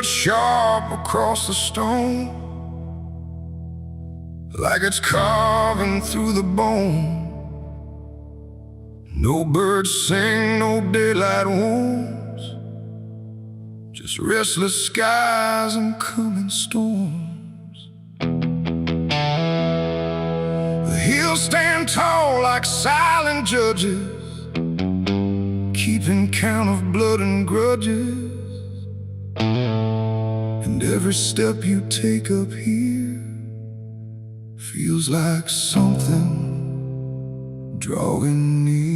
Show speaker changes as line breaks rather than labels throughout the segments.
cut sharp across the stone, like it's carving through the bone. No birds sing, no daylight wounds, just restless skies and coming storms. The hills stand tall like silent judges, keeping count of blood and grudges. And every step you take up here feels like something drawing near.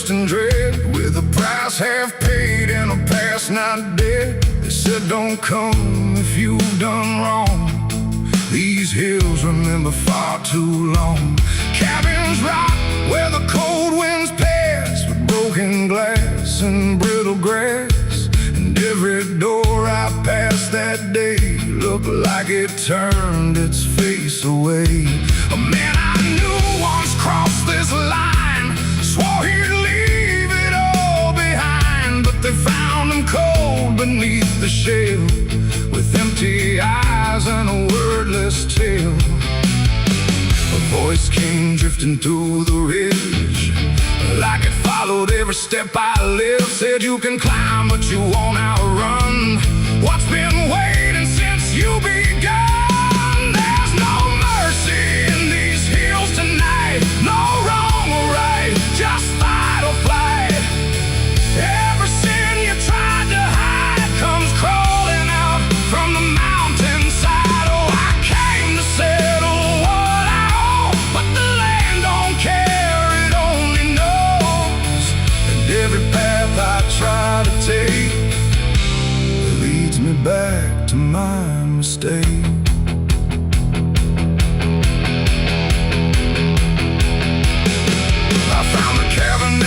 And dread, with a price half paid and a past not dead. They said don't come if you've done wrong. These hills remember far too long. Cabins rock where the cold winds pass, with broken glass and brittle grass. And every door I passed that day looked like it turned its face away. A man I knew once crossed this line, swore he'd leave it all behind, but they found him cold beneath the shell, with empty eyes and a wordless tale. A voice came drifting through the ridge, like it followed every step I lived. Said you can climb, but you won't outrun what's been waiting since you begun. There's no mercy in these hills tonight, no wrong or right, just fight or flight. Every sin you tried to hide comes crawling out from the mountainside. Oh, I came to settle what I owe, but the land don't care, it only knows. And every path I try to take leads me back to my mistake.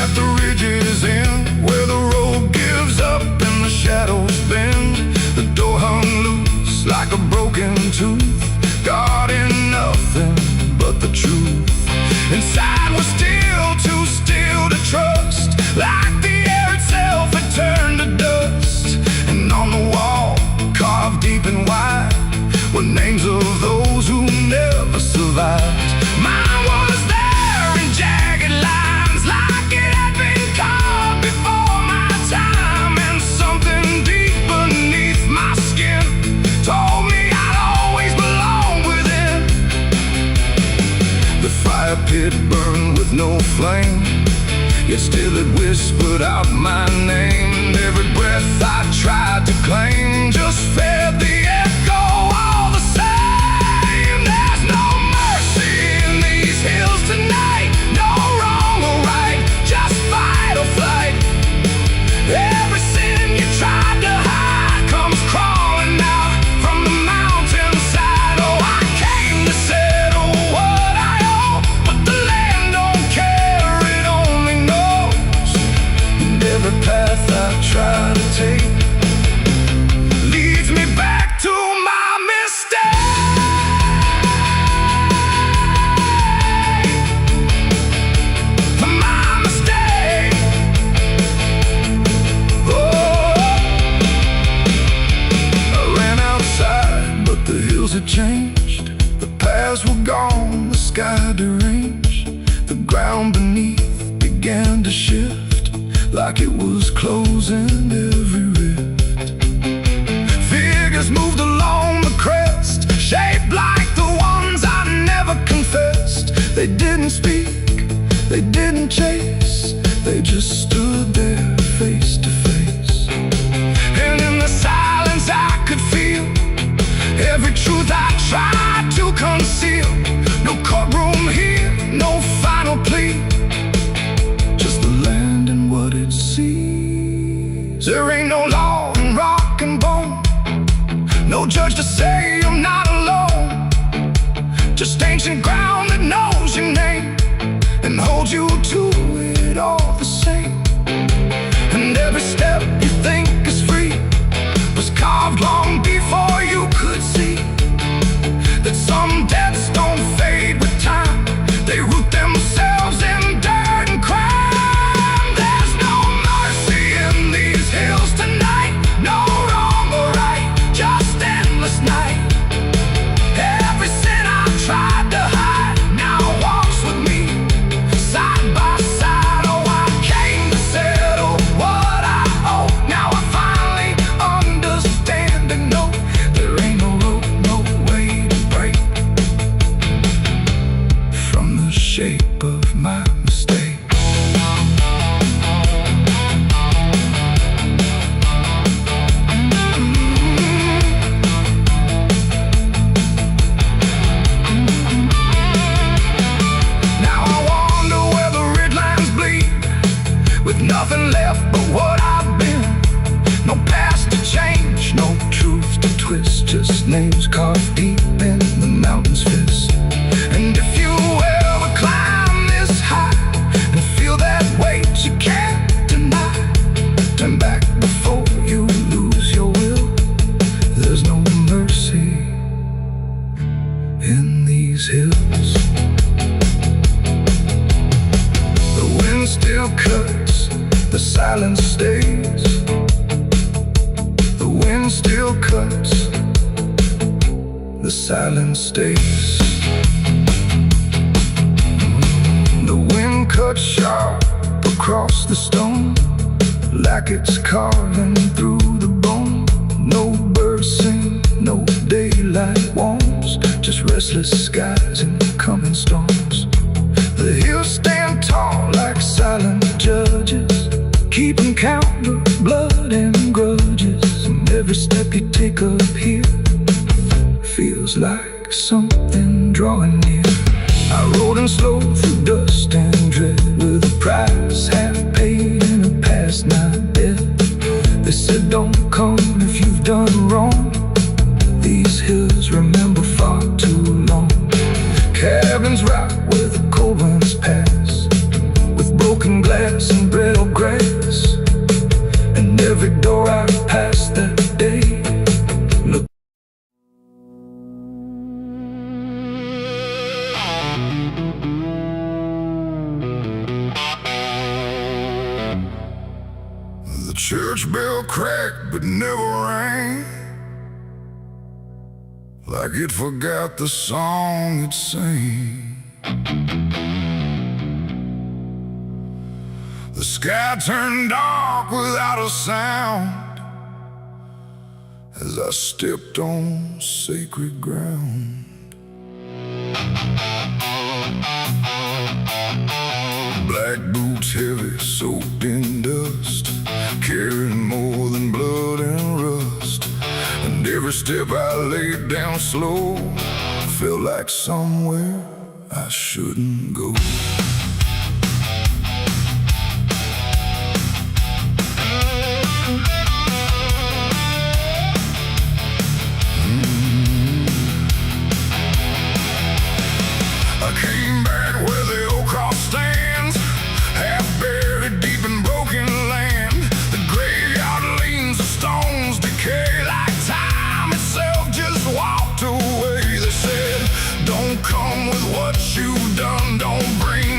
At the ridge's end, where the road gives up and the shadows bend, the door hung loose like a broken tooth, guarding nothing but the truth. Inside was still too still to trust, like the air itself had turned to dust. And on the wall, carved deep and wide, were names of those who never survived. Mine was there in jagged lines, like it had been carved before my time. And something deep beneath my skin told me I'd always belong within. The fire pit burned with no flame, yet still it whispered out my name. And every breath I tried to claim just fed the echo all the same. There's no mercy in these hills tonight, no wrong or right, just fight or flight. Every sin you tried to hide comes crawling out from the mountainside. Oh, I came to settle what I owe, but the land don't care, it only knows. And every path I try to take leads me back to my mistake. My mistake. Oh, I ran outside, but the hills had changed. The paths were gone, the sky deranged. The ground beneath began to shift, like it was closing every rift. Figures moved along the crest, shaped like the ones I never confessed. They didn't speak, they didn't chase, they just stood there face to face. And in the silence I could feel every truth I tried to conceal. No courtroom here, no final plea, just the land and what it sees. There ain't no law and rock No judge to say I'm not alone, just ancient ground that knows your name and holds you to it all the same. And every step you think is free was carved long before you could see that some debts don't fade with time, they root themselves in dirt and crime. There's no mercy in these hills tonight, no wrong or right, just endless night. Every sin I've tried to hide now walks with me, side by side. Oh, I came to settle what I owe. Now I finally understand and know there ain't no road, no way to break from the shape of my mistake. Now I wonder where the red lines bleed, with nothing left but what I've been. No past to change, no truth to twist, just names carved deep in the mountain's fist. And if you ever climb this high and feel that weight you can't deny, turn back before you lose your will. There's no mercy in these hills. The wind still cuts, the silence stays. The wind still cuts, the silence stays. The wind cuts sharp across the stone, like it's carving through the bone. No birds sing, no daylight warms, just restless skies and coming storms. The hills stand tall like silent judges, keeping count of blood and grudges. And every step you take up here feels like something drawing near. I rode in slow through dust and dread, with a price half paid and a past not dead. They said don't come if you've done wrong, these hills remember far too long. Cabins rock where the cold winds pass, with broken glass and brittle grass. And every door I've passed that day looked. The church bell cracked but never rang, like it forgot the song it sang. The sky turned dark without a sound as I stepped on sacred ground. Black boots heavy, soaked in dust, carrying more than blood and rust. And every step I laid down slow felt like somewhere I shouldn't go. I came back where the old cross stands, half buried deep in broken land. The graveyard leans, the stones decay like time itself just walked away. They said, don't come with what you've done, don't bring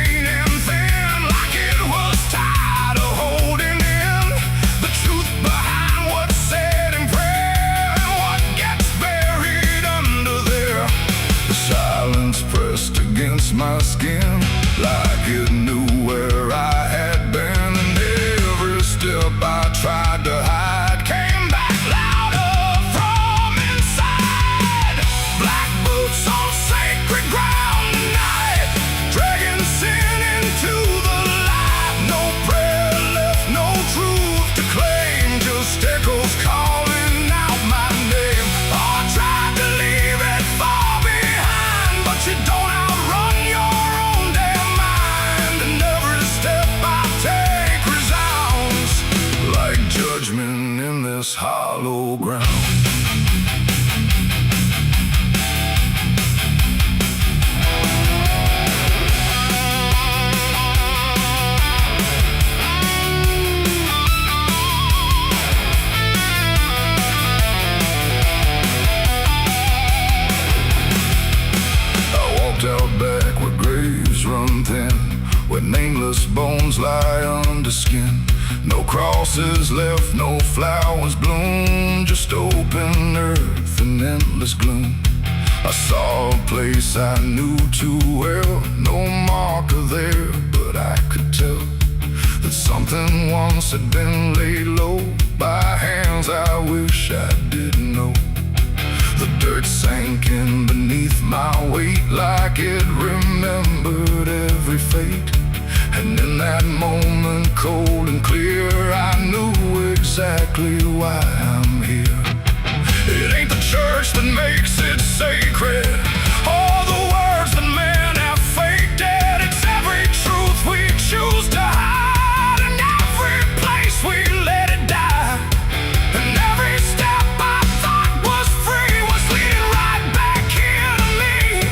raining thin, like it was tired of holding in the truth behind what's said in prayer and what gets buried under there. The silence pressed against my skin, like it knew where I had been, and every step I tried to hide came back louder from inside. Black boots on sacred ground tonight, dragging sin into the light. No prayer left, no truth to claim, just echoes calling out my name. Oh, I tried to leave it far behind, but you don't outrun your own damn mind. And every step I take resounds like judgment in this hollow ground. Out back where graves run thin, where nameless bones lie under skin. No crosses left, no flowers bloom, just open earth and endless gloom. I saw a place I knew too well, no marker there, but I could tell that something once had been laid low by hands I wish I didn't know. The dirt sank in beneath my weight, like it remembered every fate. And in that moment, cold and clear, I knew exactly why I'm here. It ain't the church that makes it sacred, or the words that men have faked it. It's every truth we choose to hide, and every place we let it die. And every step I thought was free was leading right back here to me,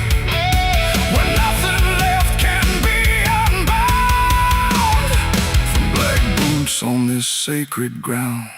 where nothing left can be unbound from black boots on this sacred ground.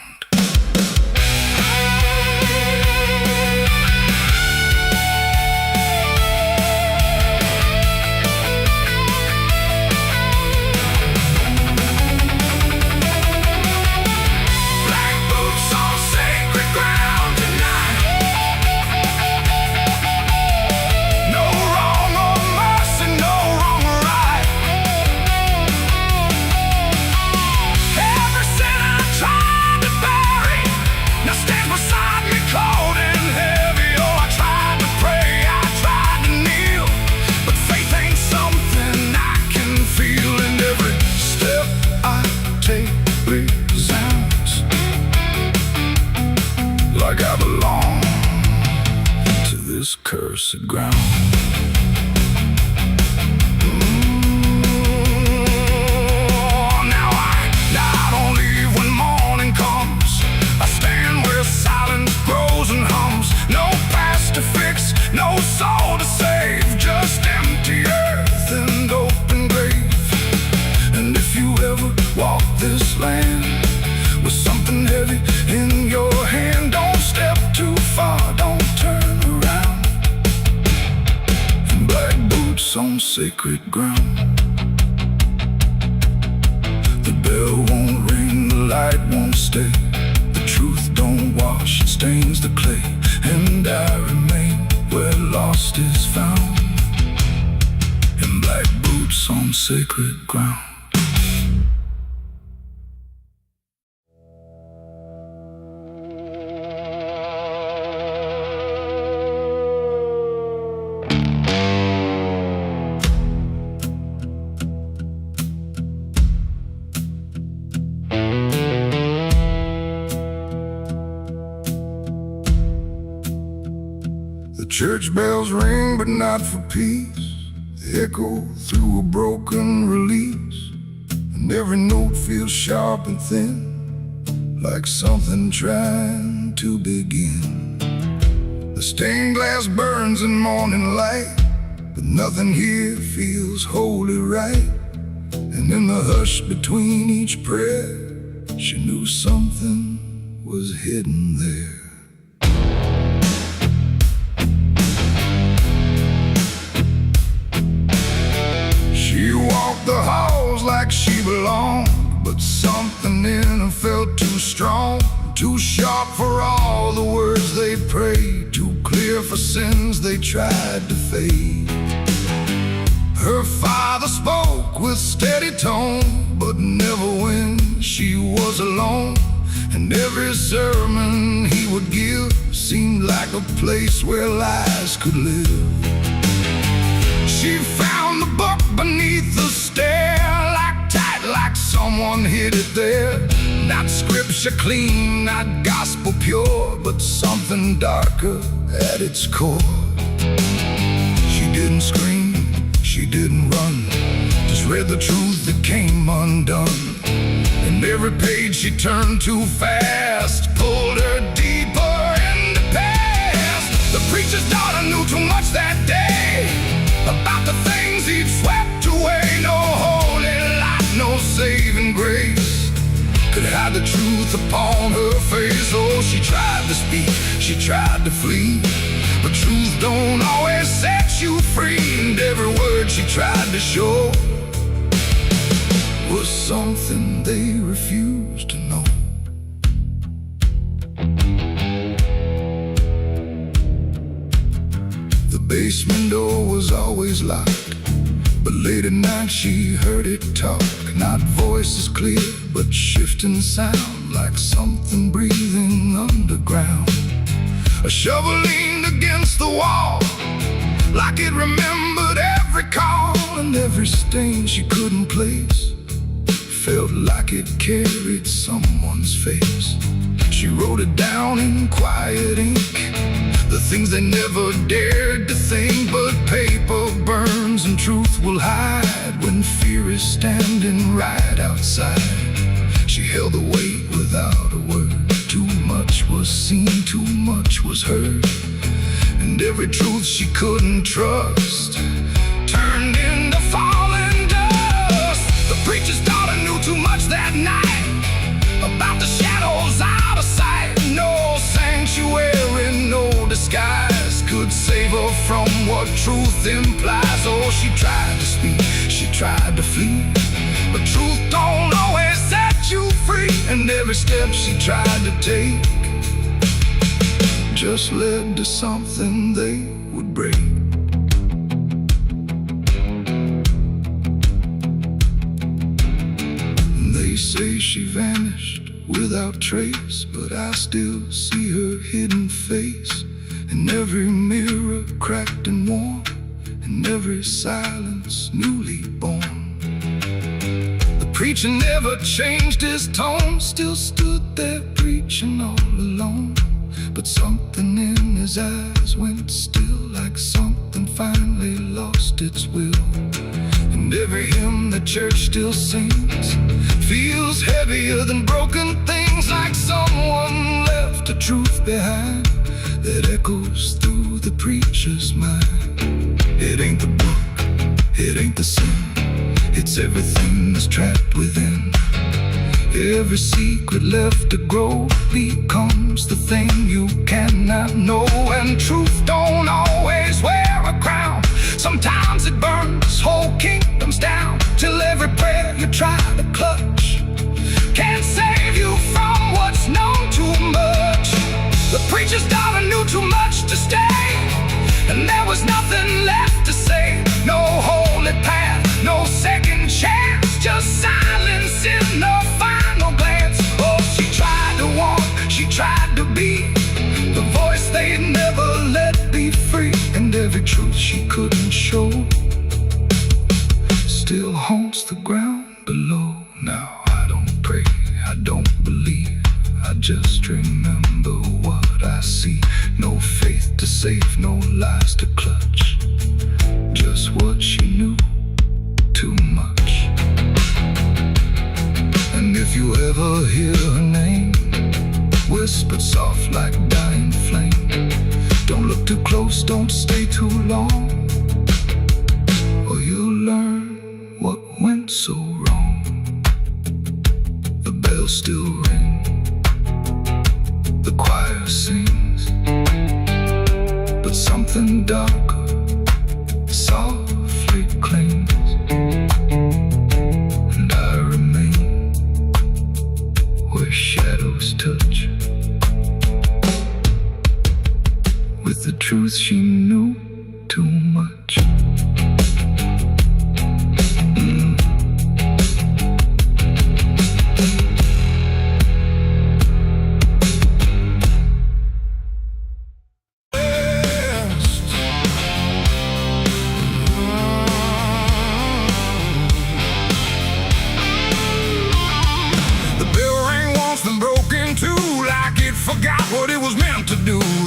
Like I belong to this cursed ground. Now I don't leave when morning comes. I stand where silence grows and hums. No past to fix, no soul to save, just empty earth and open grave. And if you ever walk this land with something heavy in your hand, don't step too far, don't turn around. And black boots on sacred ground. The bell won't ring, the light won't stay, the truth don't wash, it stains the clay. And I remain where lost is found, in black boots on sacred ground. The church bells ring, but not for peace. They echo through a broken release, and every note feels sharp and thin, like something trying to begin. The stained glass burns in morning light, but nothing here feels wholly right. And in the hush between each prayer, she knew something was hidden there. She walked the halls like she belonged, but something in her felt too strong, too sharp for all the words they prayed, too clear for sins they tried to fade. Her father spoke with steady tone, but never when she was alone. And every sermon he would give seemed like a place where lies could live. She found the book beneath the stair, locked tight like someone hid it there. Not scripture clean, not gospel pure, but something darker at its core. She didn't scream, she didn't run, just read the truth that came undone. And every page she turned too fast pulled her deeper in the past. The preacher's daughter knew too much that day about the things he'd swept away. No holy light, no saving grace could hide the truth upon her face. Oh, she tried to speak, she tried to flee, but truth don't always set you free. And every word she tried to show was something they refused to know. The basement door was always locked, but late at night she heard it talk. Not voices clear, but shifting sound, like something breathing underground. A shovel leaned against the wall, like it remembered every call. And every stain she couldn't place felt like it carried someone's face. She wrote it down in quiet ink, the things they never dared to think. But paper burns and truth will hide when fear is standing right outside. She held the weight without a word. Too much was seen, too much was heard, and every truth she couldn't trust turned into falling dust. The preacher's daughter knew too much that night about the shadows out of sight. No sanctuary, no disguise could save her from what truth implies. Oh, she tried to speak, she tried to flee, but truth don't always set you free. And every step she tried to take just led to something they would break. They say she vanished without trace, but I still see her hidden face in every mirror cracked and worn, in every silence newly born. The preacher never changed his tone, still stood there preaching all alone. But something in his eyes went still, like something finally lost its will. And every hymn the church still sings feels heavier than broken things, like someone left a truth behind that echoes through the preacher's mind. It ain't the book, it ain't the sin, it's everything that's trapped within. Every secret left to grow becomes the thing you cannot know. And truth don't always wear a crown, sometimes it burns whole kingdoms down, till every prayer you try to clutch can't save you from what's known too much. The preacher's daughter knew too much to stay, and there was nothing left to say. No holy path, no second chance, just silence in the final glance. Oh, she tried to want, she tried to be the voice they'd never let be free. And every truth she couldn't show still haunts the ground below. Now I don't pray, I don't believe, I just remember what I see. No faith to save, no lies to clutch, just what she knew, too much. And if you ever hear her name whispered soft like dying flame, don't look too close, don't stay too long, or you'll learn what went so wrong. The bells still ring, the choir sings, but something darker softly clings.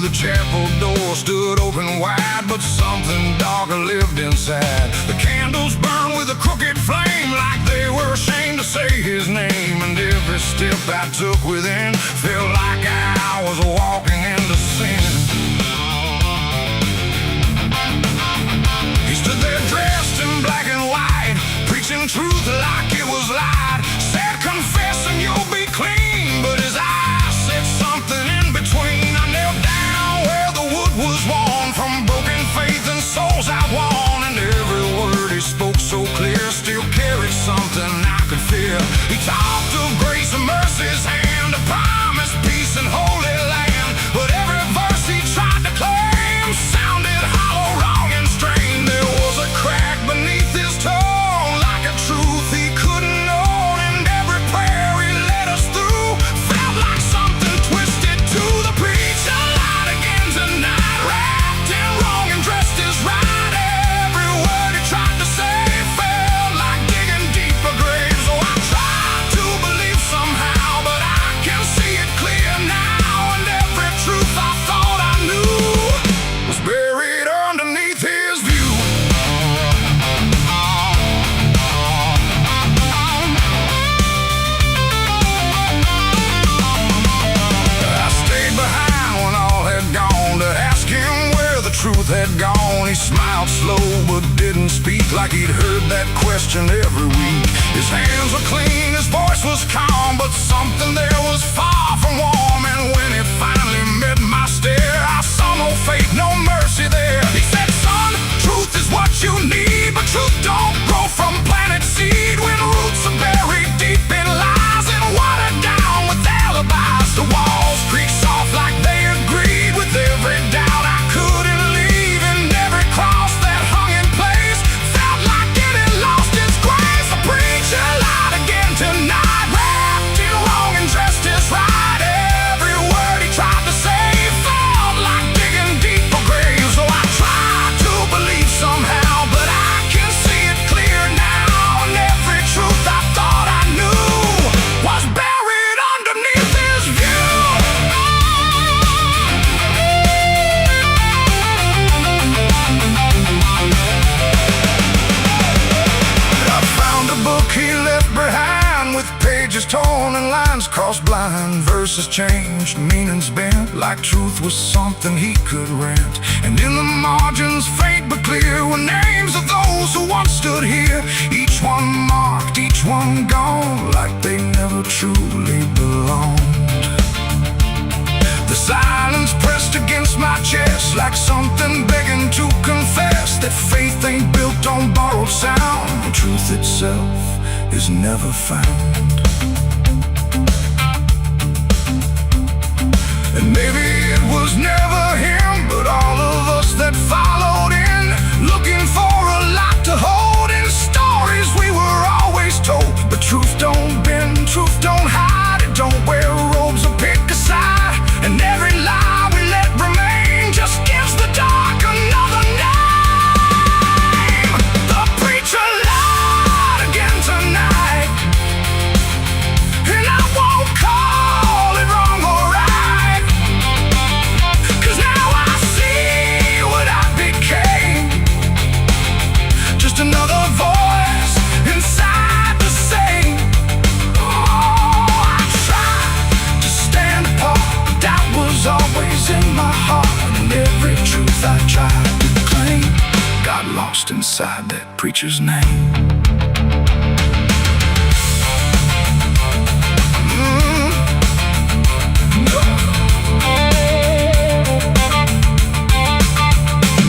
The chapel door stood open wide, but something darker lived inside. The candles burned with a crooked flame, like they were ashamed to say his name. And every step I took within felt like I was walking into sin. He stood there dressed in black and white, preaching truth like it was lied. Said, confess and you'll be clean, but his eyes said something in between. I knelt down where the wood was worn from broken faith and souls outworn. And every word he spoke so clear still carried something I could fear. He talked of grace and mercy's hand, a promise, peace and holy land. But every verse he tried to claim sounded hollow, wrong and strained. There was a crack beneath his tone, like a truth he couldn't own. And every prayer he led us through felt like something twisted to the preacher. Lied again tonight, wrapped in wrong and dressed as right. Every word he tried to say felt like digging deeper graves. So I tried to believe somehow, but I can see it clear now. And every truth I thought I knew was buried underneath his view. I stayed behind when all had gone to ask him where the truth had gone. He smiled slow but didn't speak, like he'd heard that question every week. His hands were clean, his voice was calm, but something there was far from warm. And when it finally met my stare, I saw no faith, no mercy there. He said, son, truth is what you need, but truth don't grow from planted seed. When roots are buried deep in lies and watered down with alibis, the walls creak soft like they agreed with every doubt I couldn't leave. And every cross that hung in place felt like it had lost its grace. The preacher lied again tonight, wrapped in wrong and dressed as right. Every word he tried to say felt like digging deeper graves. So I tried to believe somehow, but I can see it clear now. And every truth I thought I knew was buried underneath his view. I found a book he left behind, with pages torn and lines crossed blind. Verses changed, meanings bent, like truth was something he could rent. And in the margins, faint but clear, were names of those who once stood here. Each one marked, each one gone, like they never truly belonged. The silence pressed against my chest, like something begging to confess that faith ain't built on borrowed sound, and truth itself is never found. And maybe it was never him, but all of us that followed in, looking for a lot to hold in stories we were always told. But truth don't bend, truth don't hide, it don't wear robes or pick a side. And every lie we let remain just gives the dark another name. The preacher lied again tonight, and I won't call it wrong or right, 'cause now I see what I became. Just another voice inside the same. Oh, I tried to stand apart, but doubt was always in my heart. And every truth I tried to claim got lost inside that preacher's name.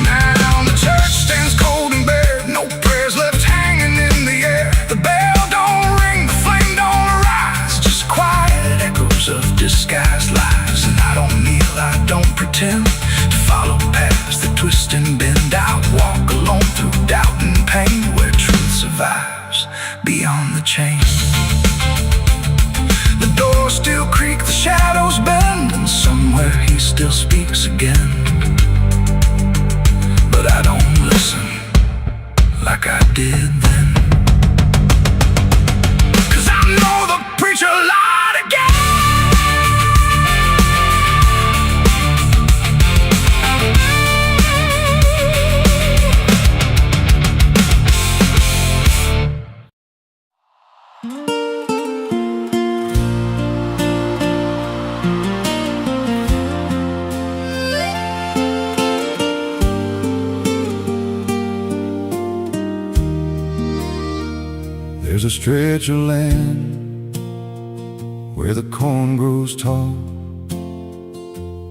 Now the church stands cold and bare, no prayers left hanging in the air. The bell don't ring, the flame don't arise, just quiet echoes of disguised lies. And I don't kneel, I don't pretend to follow paths that twist and bend. I walk alone through doubt and pain, where truth survives beyond the chain. The doors still creak, the shadows bend, and somewhere he still speaks again. But I don't listen like I did then, 'cause I know the preacher lied again. There's a stretch of land where the corn grows tall,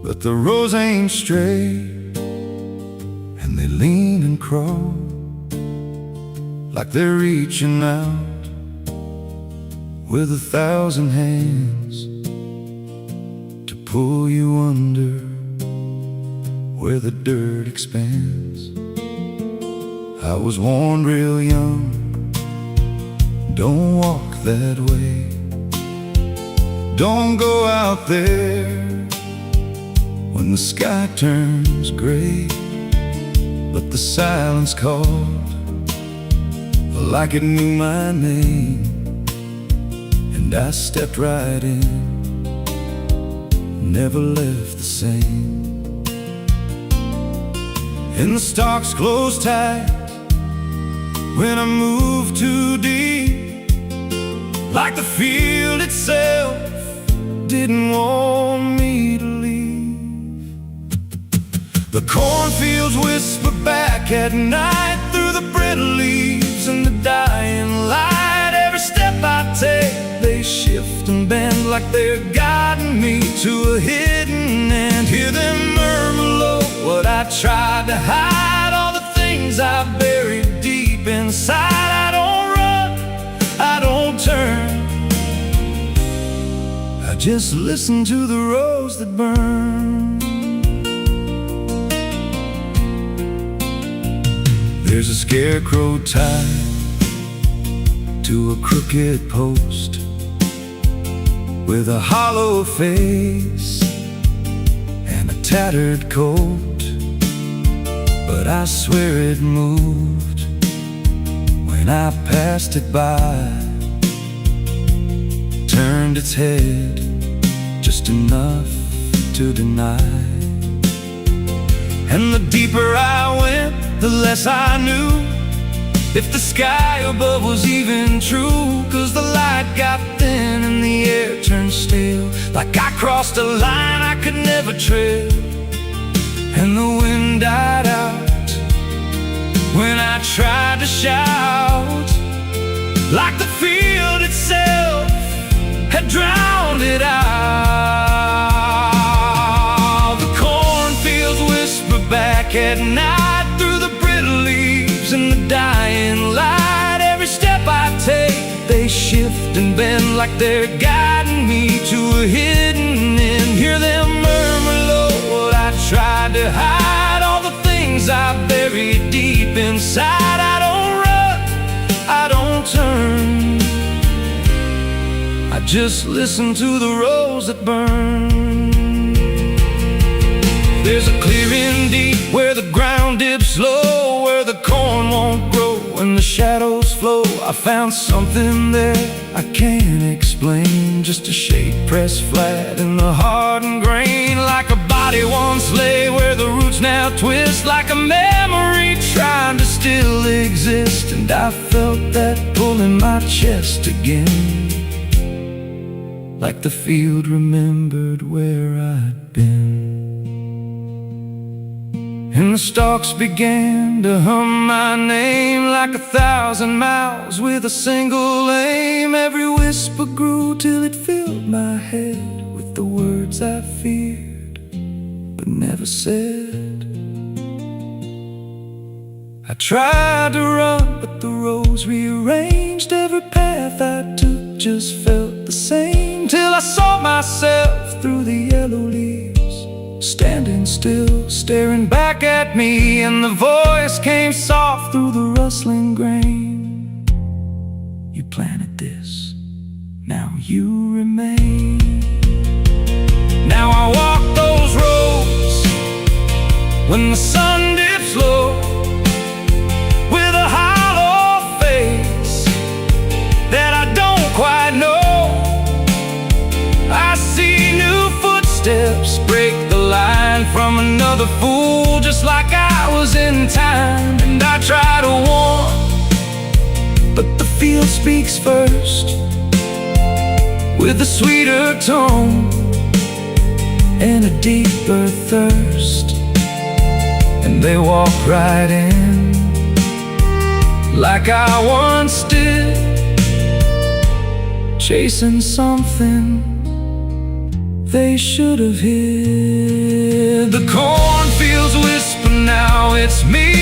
but the rows ain't straight, and they lean and crawl like they're reaching out with 1,000 hands to pull you under where the dirt expands. I was warned real young, don't walk that way, don't go out there when the sky turns gray. But the silence called like it knew my name, and I stepped right in, never left the same. And the stalks closed tight when I moved too deep, like the field itself didn't want me to leave. The cornfields whisper back at night through the brittle leaves and the dying light. Every step I take, they shift and bend like they're guiding me to a hidden end. Hear them murmur low what I tried to hide, all the things I buried deep inside. I don't run, I don't turn, I just listen to the rows that burn. There's a scarecrow tied to a crooked post with a hollow face and a tattered coat, but I swear it moved when I passed it by, turned its head just enough to deny. And the deeper I went, the less I knew if the sky above was even true. 'Cause the light got thin and the air turned stale, like I crossed a line I could never tread. And the wind died out when I tried to shout, like the field itself had drowned it out. The cornfields whisper back at night through the brittle leaves and the dying light. Every step I take, they shift and bend like they're guiding me to a hidden end. Hear them murmur low what I tried to hide, all the things I buried deep inside. I don't run, I don't turn, I just listen to the rows that burn. There's a clearing deep where the ground dips low, where the corn won't grow and the shadows flow. I found something there I can't explain, just a shape pressed flat in the hardened grain, like a body once lay where the roots now twist, like a memory trying to still exist. And I felt that pull in my chest again, like the field remembered where I'd been. And the stalks began to hum my name like 1,000 mouths with a single aim. Every whisper grew till it filled my head with the words I feared but never said. I tried to run, but the rows rearranged. Every path I took just felt the same, till I saw myself through the yellow leaves, standing still, staring back at me. And the voice came soft through the rustling grain: you planted this, now you remain. Now I walk those roads when the sun dips low, with a hollow face that I don't quite know. I see new footsteps break the line from another fool, just like I was in time. And I try to warn, but the field speaks first, with a sweeter tone and a deeper thirst. And they walk right in, like I once did,
chasing something they should have hid. The cornfields whisper now, it's me,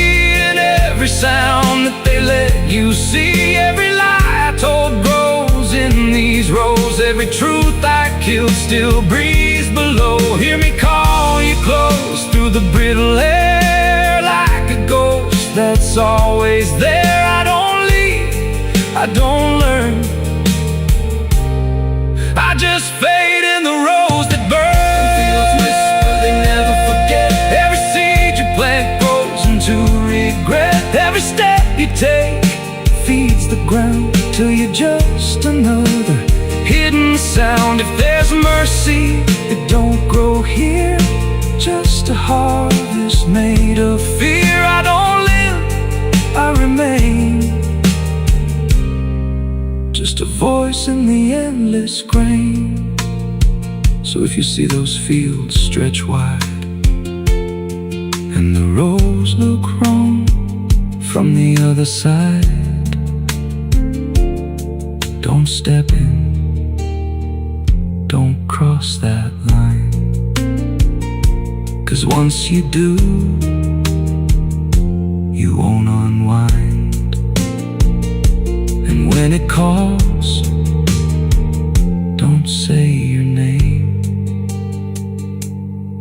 and every sound that they let you see. Every lie I told grows in these rows. Every truth I killed still breathes below. Hear me call you close through the brittle air, like a ghost that's always there. I don't leave, I don't learn, I just fade in the rose that burn. Fields whisper, they never forget. Every seed you plant grows into regret. Every step you take feeds the ground till you're just another hidden sound. If there's mercy, it don't grow here, just a harvest made of fear. I don't live, I remain, just a voice in the endless grain. So if you see those fields stretch wide and the rows look wrong from the other side, don't step in, don't cross that line, 'cause once you do, you won't unwind. And when it calls, don't say your name,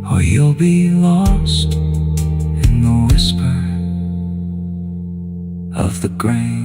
or you'll be lost in the whisper of the grain.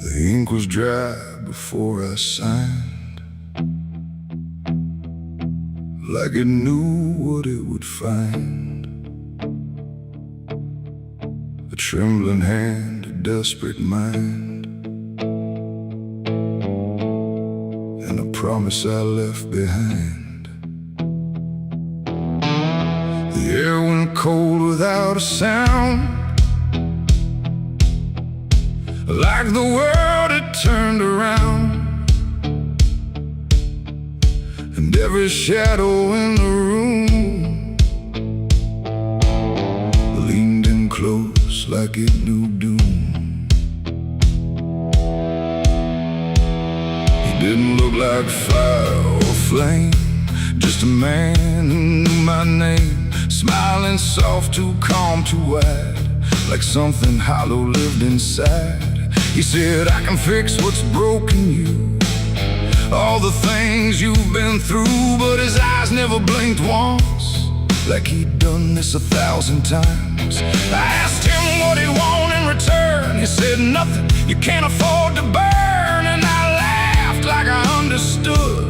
The ink was dry before I signed, like it knew what it would find. A trembling hand, a desperate mind, and a promise I left behind. The air went cold without a sound, like the world had turned around, and every shadow in the room leaned in close like it knew doom. He didn't look like fire or flame, just a man who knew my name, smiling soft, too calm, too wide, like something hollow lived inside. He said, I can fix what's broken you, all the things you've been through. But his eyes never blinked once, like he'd done this 1,000 times. I asked him what he'd want in return. He said, nothing, you can't afford to burn. And I laughed like I understood,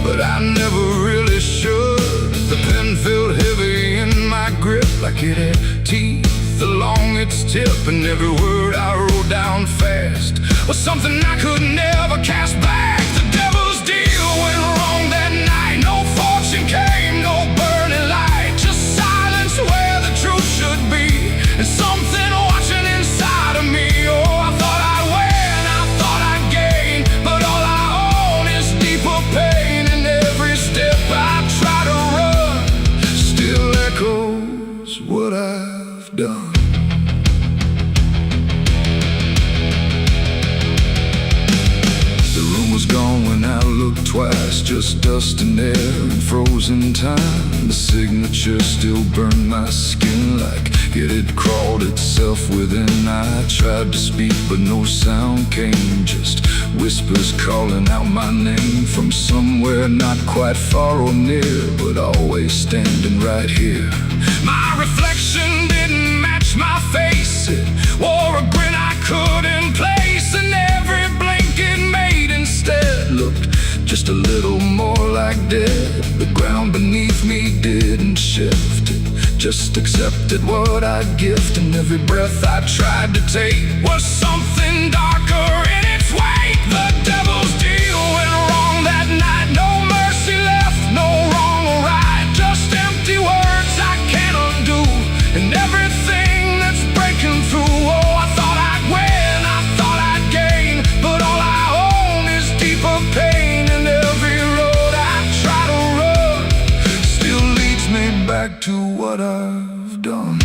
but I never really should. The pen felt heavy in my grip, like it had teeth along its tip, and every word I wrote down fast was something I could never cast back. The devil's deal went wrong that night. No fortune came, no burning light, just silence where the truth should be, and something watching inside of me. Oh, I thought I'd win, I thought I'd gain, but all I own is deeper pain. And every step I try to run still echoes what I've done.
frozen time. The signature still burned my skin like it had crawled itself within. I tried to speak but no sound came, just whispers calling out my name from somewhere not quite far or near, but always standing right here. My reflection didn't match my face, it wore a grin I couldn't place, and every blink it made instead looked just a little more like dead. The ground beneath me didn't shift, it just accepted what I'd gift, and every breath I tried to take was something darker in its wake. The devil's deal went wrong that night, no mercy left, no wrong or right, just empty words I can't undo, and everything that's breaking through. Oh, I thought I'd win, I thought I'd gain, but all I own is deeper pain, and every road I try to run still leads me back to what I've done.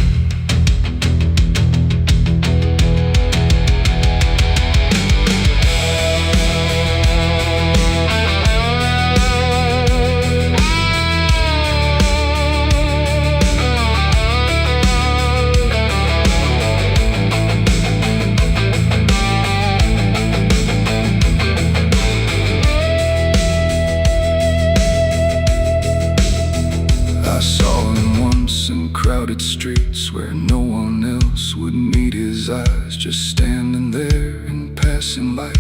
I saw him once in crowded streets where no one else would meet his eyes, just standing there in passing light,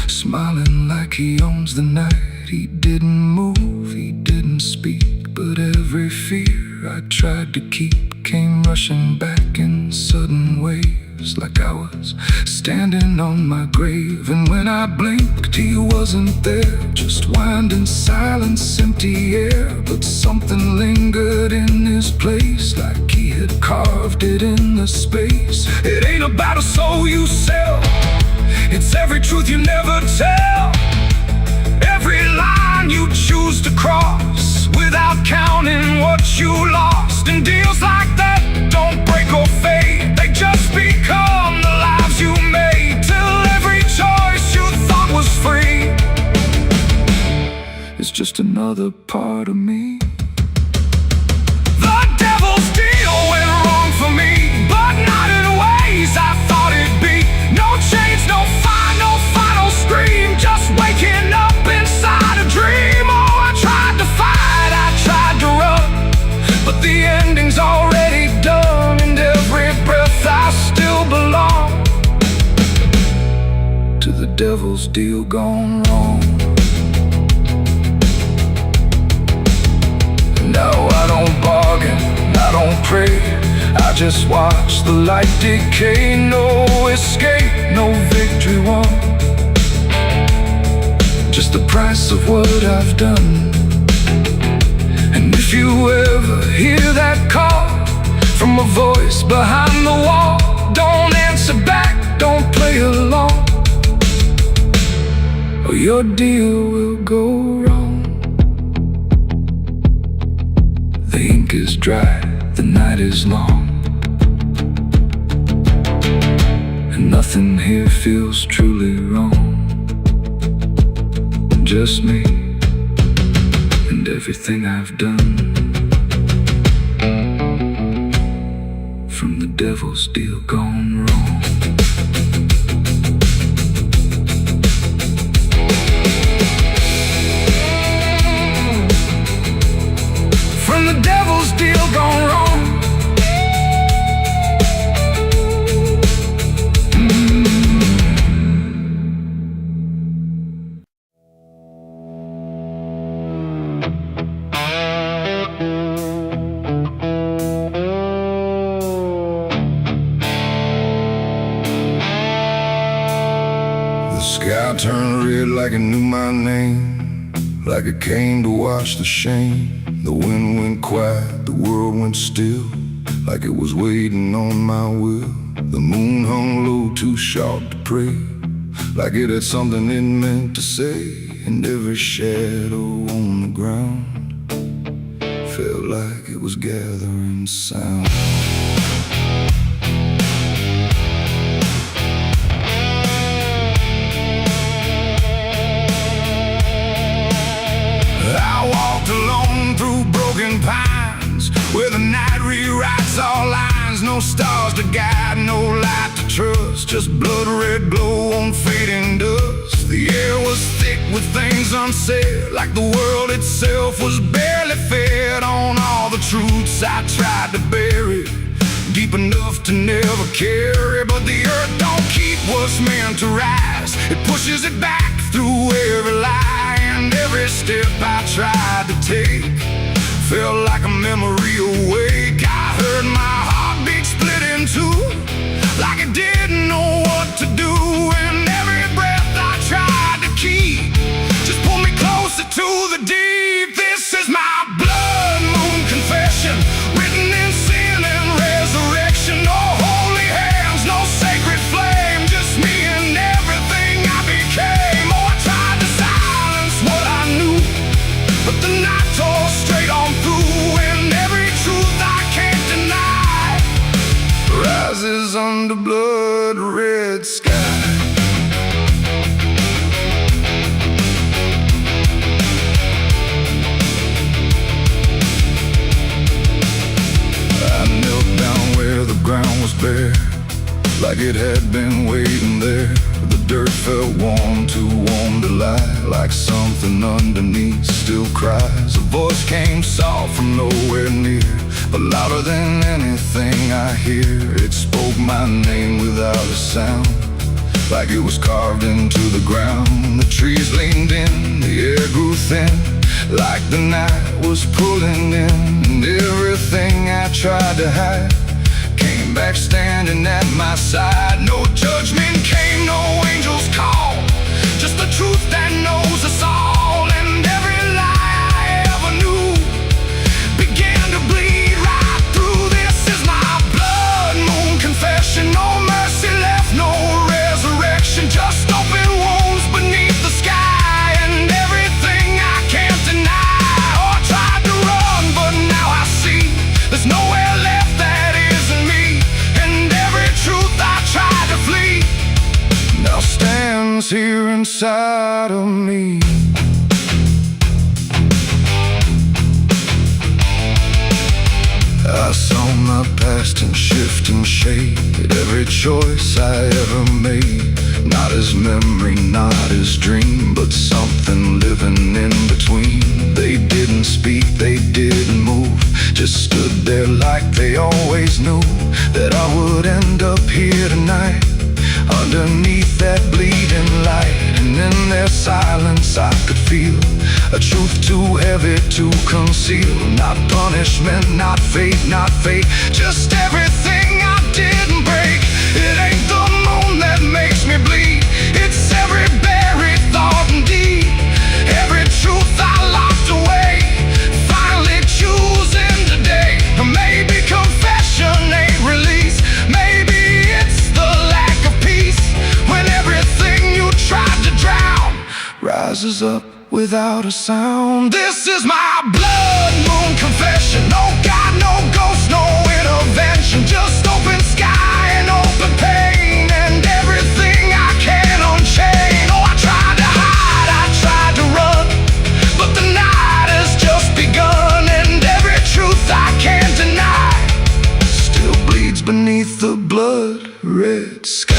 smiling like he owns the night. He didn't move, he didn't speak, but every fear I tried to keep came rushing back in sudden waves, like I was standing on my grave. And when I blinked, he wasn't there, just winding silence, empty air. But something lingered in his place, like he had carved it in the space. It ain't about a soul you sell, it's every truth you never tell, every line you choose to cross without counting what you lost. And deals like that don't break or fade, they just become the lives you made, till every choice you thought was free is just another part of me. The devil's deal went wrong for me, but not in ways I thought it'd be. No chains, no fire, no final scream, just waking up inside a dream. Oh, I tried to fight, I tried to run, but the ending's already done, and every breath I still belong to the devil's deal gone wrong. No, I don't bargain, I don't pray, I just watch the light decay. No escape, no victory won, just the price of what I've done. And if you ever hear that call from a voice behind the wall, don't answer back, don't play along, or your deal will go wrong. The ink is dry, the night is long, and nothing here feels truly wrong. Just me and everything I've done, from the devil's deal gone wrong. From the devil's deal gone wrong.
The sky turned red like it knew my name, like it came to wash the shame. The wind went quiet, the world went still, like it was waiting on my will. The moon hung low, too sharp to pray, like it had something it meant to say. And every shadow on the ground felt like it was gathering sound. I walked alone it's all lines, no stars to guide, no light to trust, just blood red glow on fading dust. The air was thick with things unsaid, like the world itself was barely fed on all the truths I tried to bury, deep enough to never carry. But the earth don't keep what's meant to rise, it pushes it back through every lie. And every step I tried to take felt like a memory awake. I heard my heartbeat split in two, like it didn't know what to do. And every breath I tried to keep just pulled me closer to the deep. This is my blood moon confession, written in sin and resurrection. No holy hands, no sacred flame, just me and everything I became. Oh, I tried to silence what I knew, but the night tore straight on through. And every truth I can't deny rises under blood red sky. Ground was bare, like it had been waiting there. The dirt felt warm, too warm to lie, like something underneath still cries. A voice came soft from nowhere near, but louder than anything I hear. It spoke my name without a sound, like it was carved into the ground. The trees leaned in, the air grew thin, like the night was pulling in. And everything I tried to hide came back standing at my side. No judgment came, no angel's call, just the truth that knows us all. And every lie I ever knew began to bleed right through. This is my blood moon confession, no mercy left, no resurrection, just open wounds beneath the sky. And everything I can't deny. Oh, I tried to run, but now I see there's nowhere left that isn't me. Truth I tried to flee now stands here inside of me. I saw my past in shift and shade, every choice I ever made, not as memory, not as dream, but something living in between. They didn't speak, they didn't move, just stood there like they always knew that I would end up here tonight, underneath that bleeding light. And in their silence I could feel a truth too heavy to conceal. Not punishment, not fate, not fate, just everything I didn't break. It ain't the moon that makes me bleed, it's every buried thought and deed, every truth I locked away, finally choosing today. Maybe confession ain't release, maybe it's the lack of peace, when everything you tried to drown rises up without a sound. This is my blood moon confession, no God, no ghost, no intervention, just open sky and open pain, and everything I can unchain. Oh, I tried to hide, I tried to run, but the night has just begun. And every truth I can't deny still bleeds beneath the blood red sky.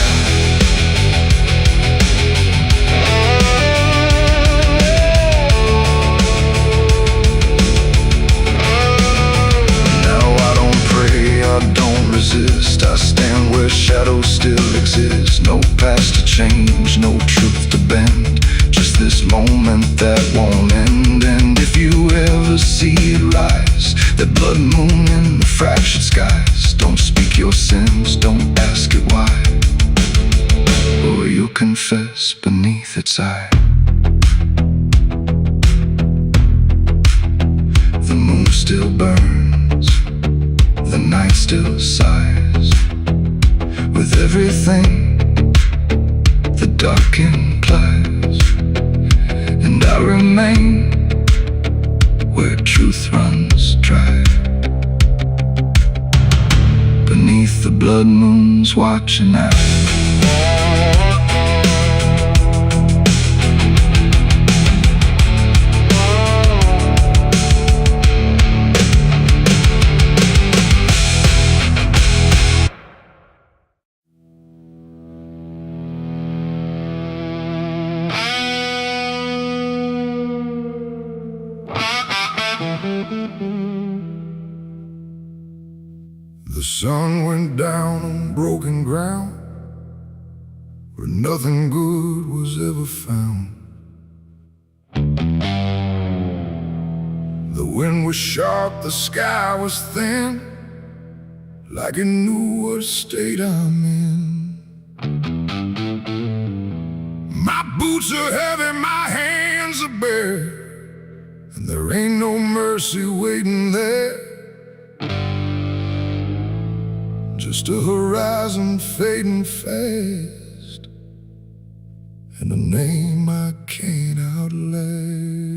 I stand where shadows still exist, no past to change, no truth to bend, just this moment that won't end. And if you ever see it rise, that blood moon in the fractured skies, don't speak your sins, don't ask it why, or you'll confess beneath its eye. The moon still burns, the night still sighs, with everything the dark implies. And I remain where truth runs dry, beneath the blood moon's watching eye. The sun went down on broken ground where nothing good was ever found. The wind was sharp, the sky was thin, like it knew what state I'm in. My boots are heavy, my hands are bare, and there ain't no mercy waiting there. Just a horizon fading fast, and a name I can't outlast.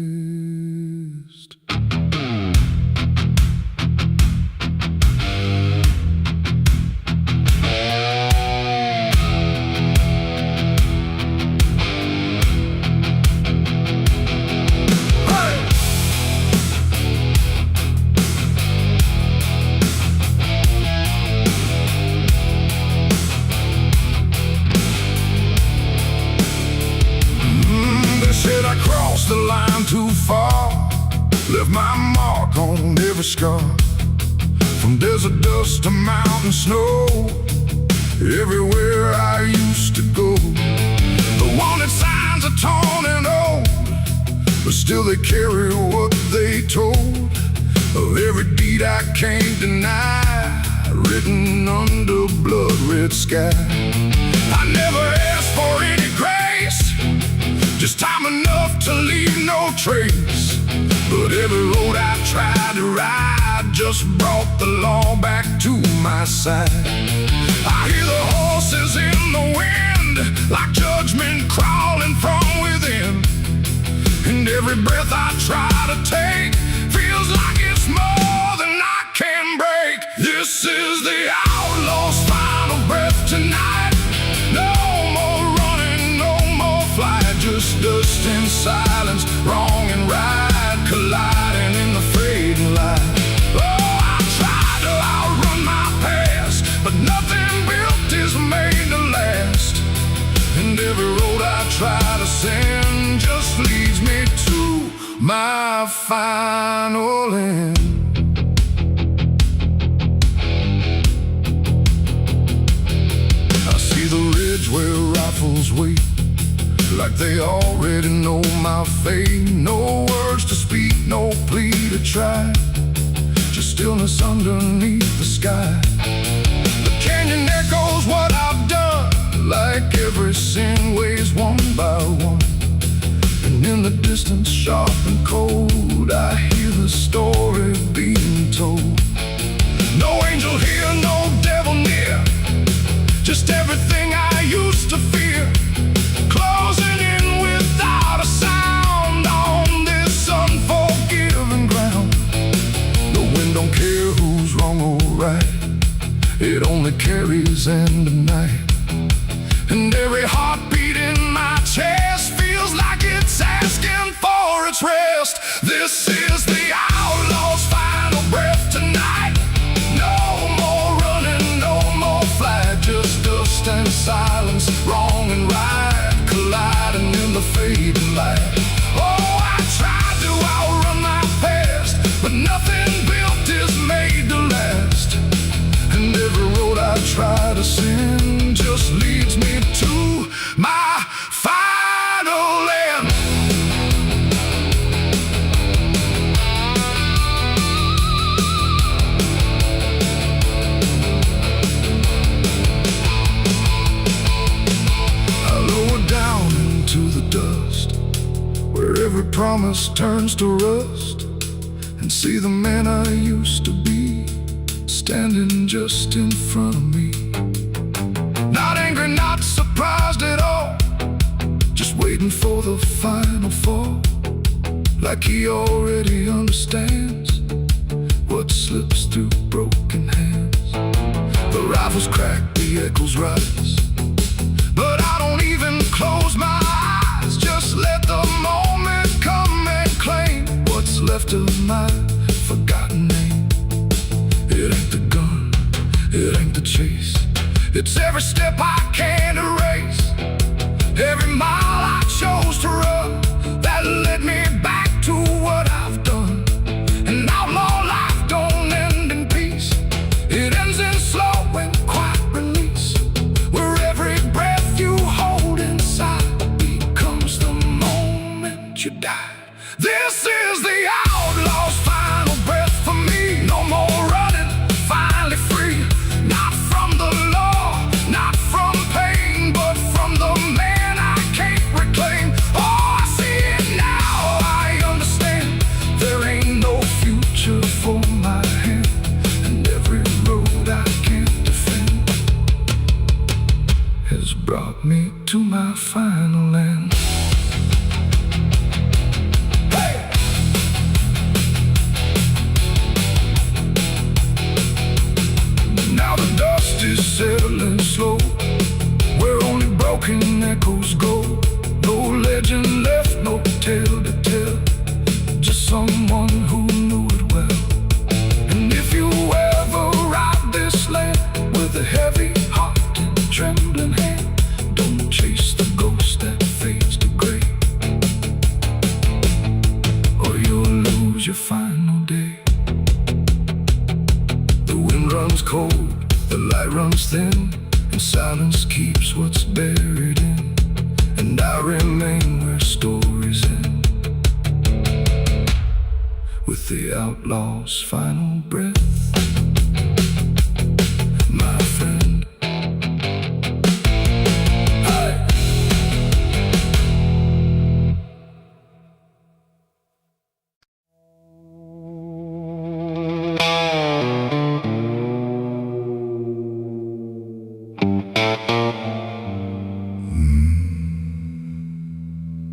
The line too far, left my mark on every scar. From desert dust to mountain snow, everywhere I used to go. The wanted signs are torn and old, but still they carry what they told of every deed I can't deny, written under blood-red sky. I never asked for any grace, just time enough to leave no trace. But every road I tried to ride just brought the law back to my side. I hear the horses in the wind, like judgment crawling from within. And every breath I try to take feels like it's more than I can break. This is the outlaw's final breath tonight. No more running, no more flight, just dust and silence, wrong and right colliding in the fading light. Oh, I tried to outrun my past, but nothing built is made to last. And every road I try to send just leads me to my final end. I see the ridge where rifles wait, like they already know my fate. No words to speak, no plea to try, just stillness underneath the sky. The canyon echoes what I've done, like every sin weighs one by one. And in the distance, sharp and cold, I hear the story being told. No angel here, no devil near, just everything I used to fear, closing in without a sound on this unforgiving ground. The wind don't care who's wrong or right, it only carries end of night. And every heartbeat in my chest feels like it's asking for its rest. This is the outlaw's final breath tonight. No more running, no more flight, just dust and silence, wrong and right colliding in the fading light. Oh, I tried to outrun my past, but nothing built is made to last. And every road I try to send just leads me to my final end. I lower down into the dust, where every promise turns to rust, and see the man I used to be standing just in front of me. Not angry, not surprised at all, just waiting for the final fall, like he already understands what slips through broken hands. The rifles crack, the echoes rise, but I don't even close my eyes. Just let the moment come and claim what's left of my forgotten name. It ain't the gun, it ain't the chase, it's every step I can't erase, every mile I chose to run that led me back to what I've done. And final day. The wind runs cold, the light runs thin, and silence keeps what's buried in. And I remain where stories end, with the outlaw's final breath. My friend,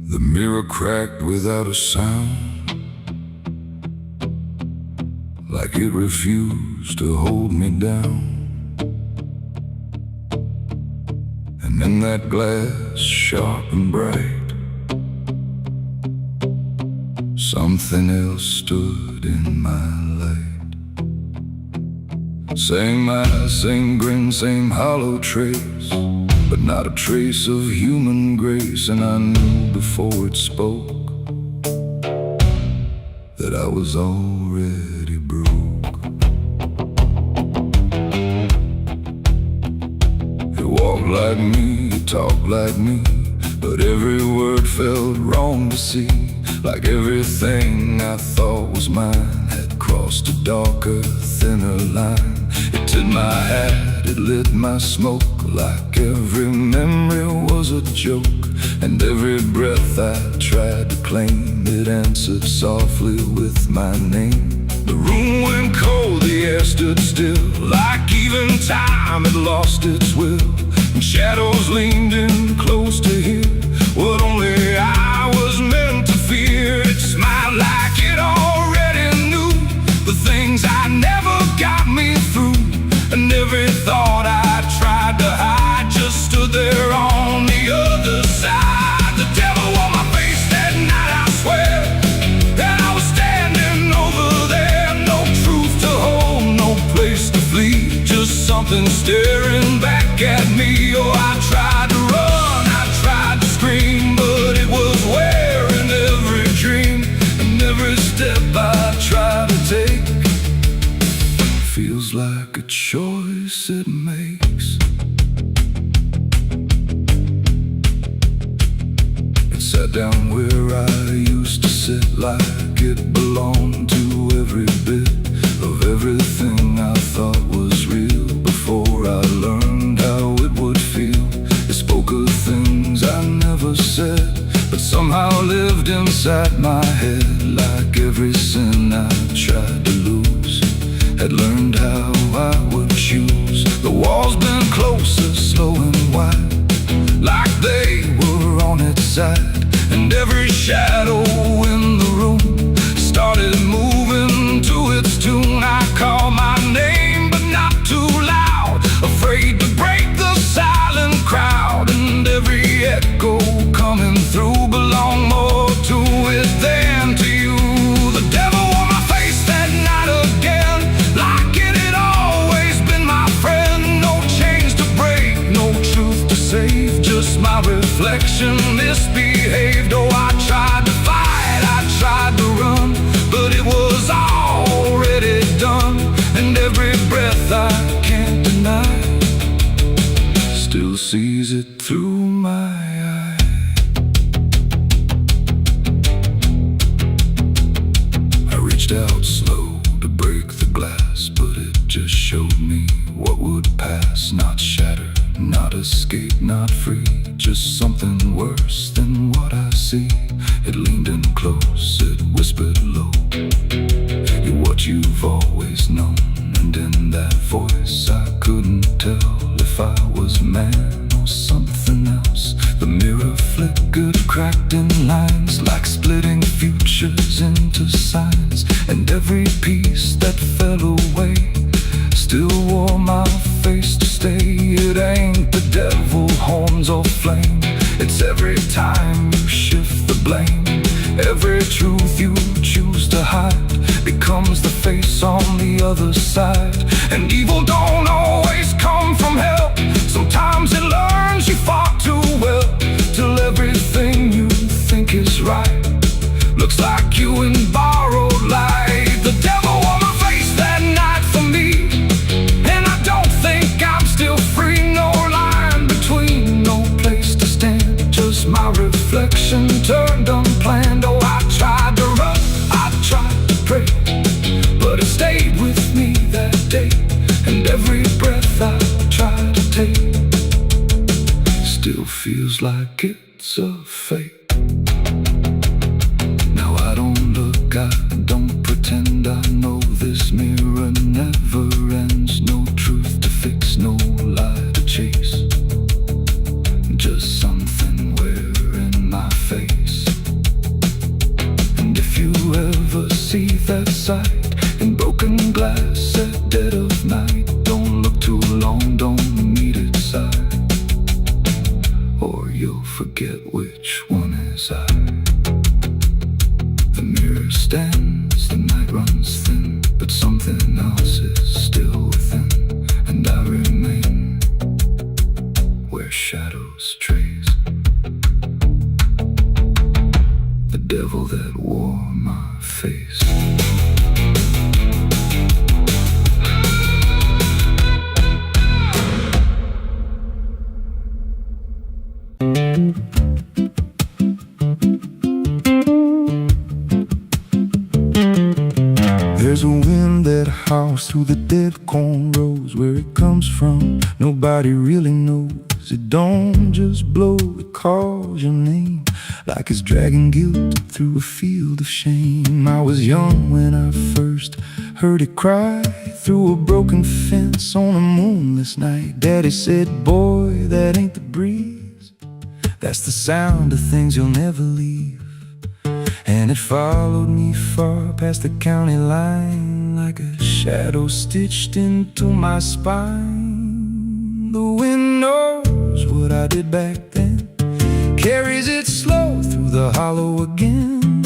the mirror cracked without a sound, like it refused to hold me down. And in that glass, sharp and bright, something else stood in my light. Same eyes, same grin, same hollow trace, but not a trace of human grace. And I knew before it spoke that I was already broke. It walked like me, it talked like me, but every word felt wrong to see. Like everything I thought was mine had crossed a darker, thinner line. It tipped my hat, it lit my smoke, like every memory was a joke. And every breath I tried to claim, it answered softly with my name. The room went cold, the air stood still, like even time had lost its will. And shadows leaned in close to hear what only I was meant to fear. It smiled like it already knew the things I never got me through. And every thought I tried to hide just stood there on the other side. The devil on my face that night, I swear, that I was standing over there. No truth to hold, no place to flee, just something staring back at me. Oh, I tried to run, I tried to scream, but it was wearing every dream. And every step I try to take feels like a choice it makes. It sat down where I used to sit, like it belonged to every bit of everything I thought was real. Before I learned how it would feel, it spoke of things I never said, but somehow lived inside my head. Like every sin I tried to lose, had learned how I would choose. The walls bent closer, slow and wide, like they were on its side. And every shadow in the room started moving to its tune. I called my name, but not too loud, afraid to break the silent crowd. And every echo coming through belonged more to it than to you. The devil on my face that night again, like it had always been my friend. No chains to break, no truth to save, just my reflection misbehaved. Oh, I tried to fight, I tried to run, but it was already done. And every breath I can't deny still sees it through my eye. I reached out slow to break the glass, but it just showed me what would pass. Not shatter, not escape, not free, just something worse than what I see. It leaned in close, it whispered low, you're what you've always known. And in that voice I couldn't tell if I was man or something else. The mirror flickered, cracked in lines, like splitting futures into signs. And every piece that fell away still wore my face to stay. It ain't the devil, horns or flame, it's every time you shift the blame. Every truth you choose to hide becomes the face on the other side. And evil don't always come from hell, sometimes it learns you fought too well, till everything you think is right looks like you in borrowed light. The
but it stayed with me that day. And every breath I try to take still feels like it's a fate. Now I don't look, I don't pretend. I know this mirror never ends. No truth to fix, no lie to chase, just something wearing my face. And if you ever see that sight in broken glass at dead of night, don't look too long, don't meet its eye, or you'll forget which one is I. The mirror stands, the night runs thin, but something else is still within, and I remain where shadows trace. The devil that wore my face.
There's a wind that howls through the dead corn rows. Where it comes from, nobody really knows. It don't just blow, it calls your name, like it's dragging guilt through a field of shame. I was young when I first heard it cry through a broken fence on a moonless night. Daddy said, boy, that ain't the breeze, that's the sound of things you'll never leave. And it followed me far past the county line, like a shadow stitched into my spine. The wind knows what I did back then, carries it slow through the hollow again.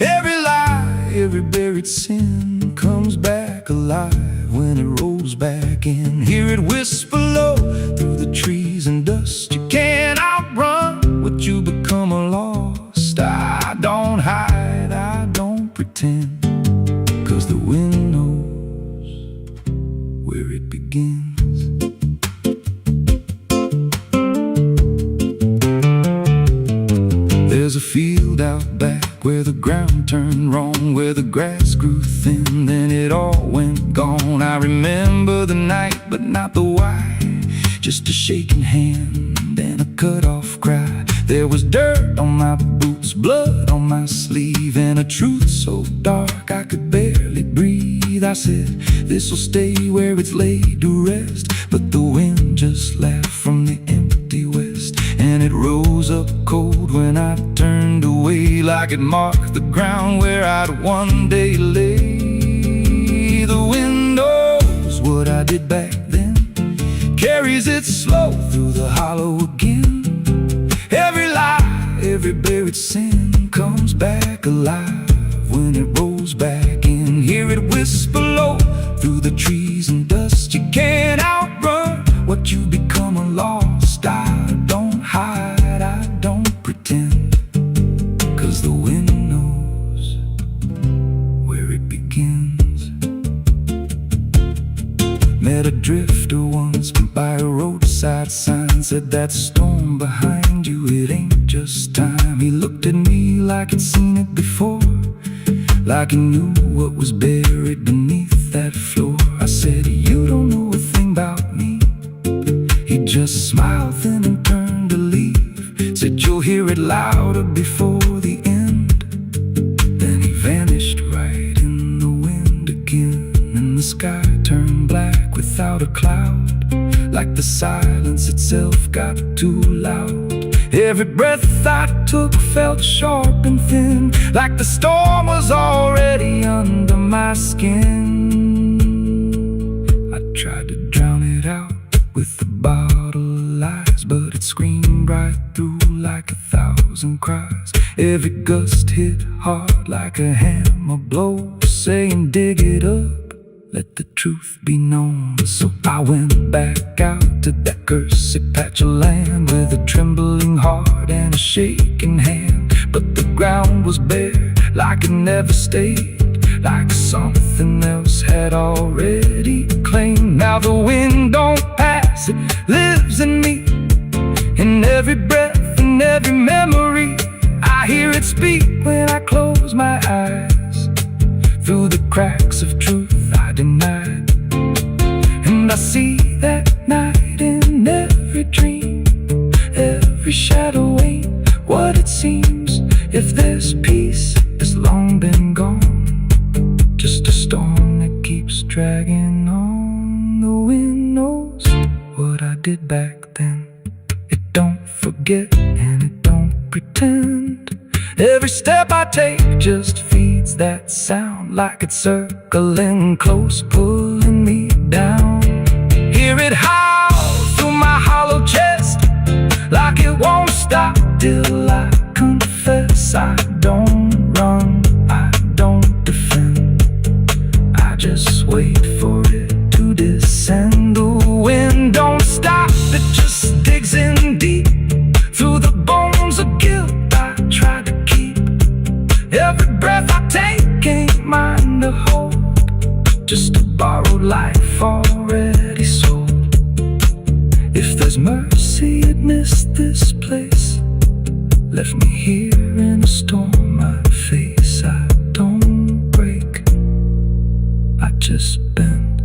Every lie, every buried sin comes back alive when it rolls back in. Hear it whisper low through the trees and dust. You can't outrun what you become lost. I don't hide, I don't pretend, 'cause the wind knows where it begins. There's a field out back where the ground turned wrong, where the grass grew thin, then it all went gone. I remember the night, but not the why, just a shaking hand and a cut-off cry. There was dirt on my boots, blood on my sleeve, and a truth so dark I could barely breathe. I said, this'll stay where it's laid to rest, but the wind just laughed from the empty west, and it rose up cold when I turned away, like it marked the ground where I'd one day lay. The wind knows what I did back then, carries it slow through the hollow again. Every lie, every buried sin comes back alive when it rolls back in. Hear it whisper low through the trees and dust. You can't outrun what you become lost. I don't hide, I don't pretend, 'cause the wind knows where it begins. Met a drifter once by a roadside sign, said that storm behind you, it ain't just time. He looked at me like he'd seen it before, like he knew what was buried beneath that floor. I said, you don't know a thing about me. He just smiled thin and turned to leave, said, you'll hear it louder before the end. Then he vanished right in the wind again, and the sky turned black without a cloud, like the silence itself got too loud. Every breath I took felt sharp and thin, like the storm was already under my skin. I tried to drown it out with a bottle of lies, but it screamed right through like 1,000 cries. Every gust hit hard like a hammer blow, saying dig it up, let the truth be known. So I went back out to that cursed patch of land with a trembling heart and a shaking hand. But the ground was bare, like it never stayed, like something else had already claimed. Now the wind don't pass, it lives in me, in every breath, in every memory. I hear it speak when I close my eyes,
through the cracks of truth I denied. And I see that night in every dream. Every shadow ain't what it seems. If there's peace, it's long been gone. Just a storm that keeps dragging on. The wind knows what I did back then. It don't forget and it don't pretend. Every step I take just feeds that sound, like it's circling close, pulling me down. Hear it howl through my hollow chest, like it won't stop till I confess. I don't run, I don't defend, I just wait for it to descend. The wind don't stop, it just digs in deep through the bones of guilt I try to keep. Every breath I take ain't mine to hold, just a borrowed life already sold. If there's mercy, it missed this place, left me here in a storm I face. I don't break, I just bend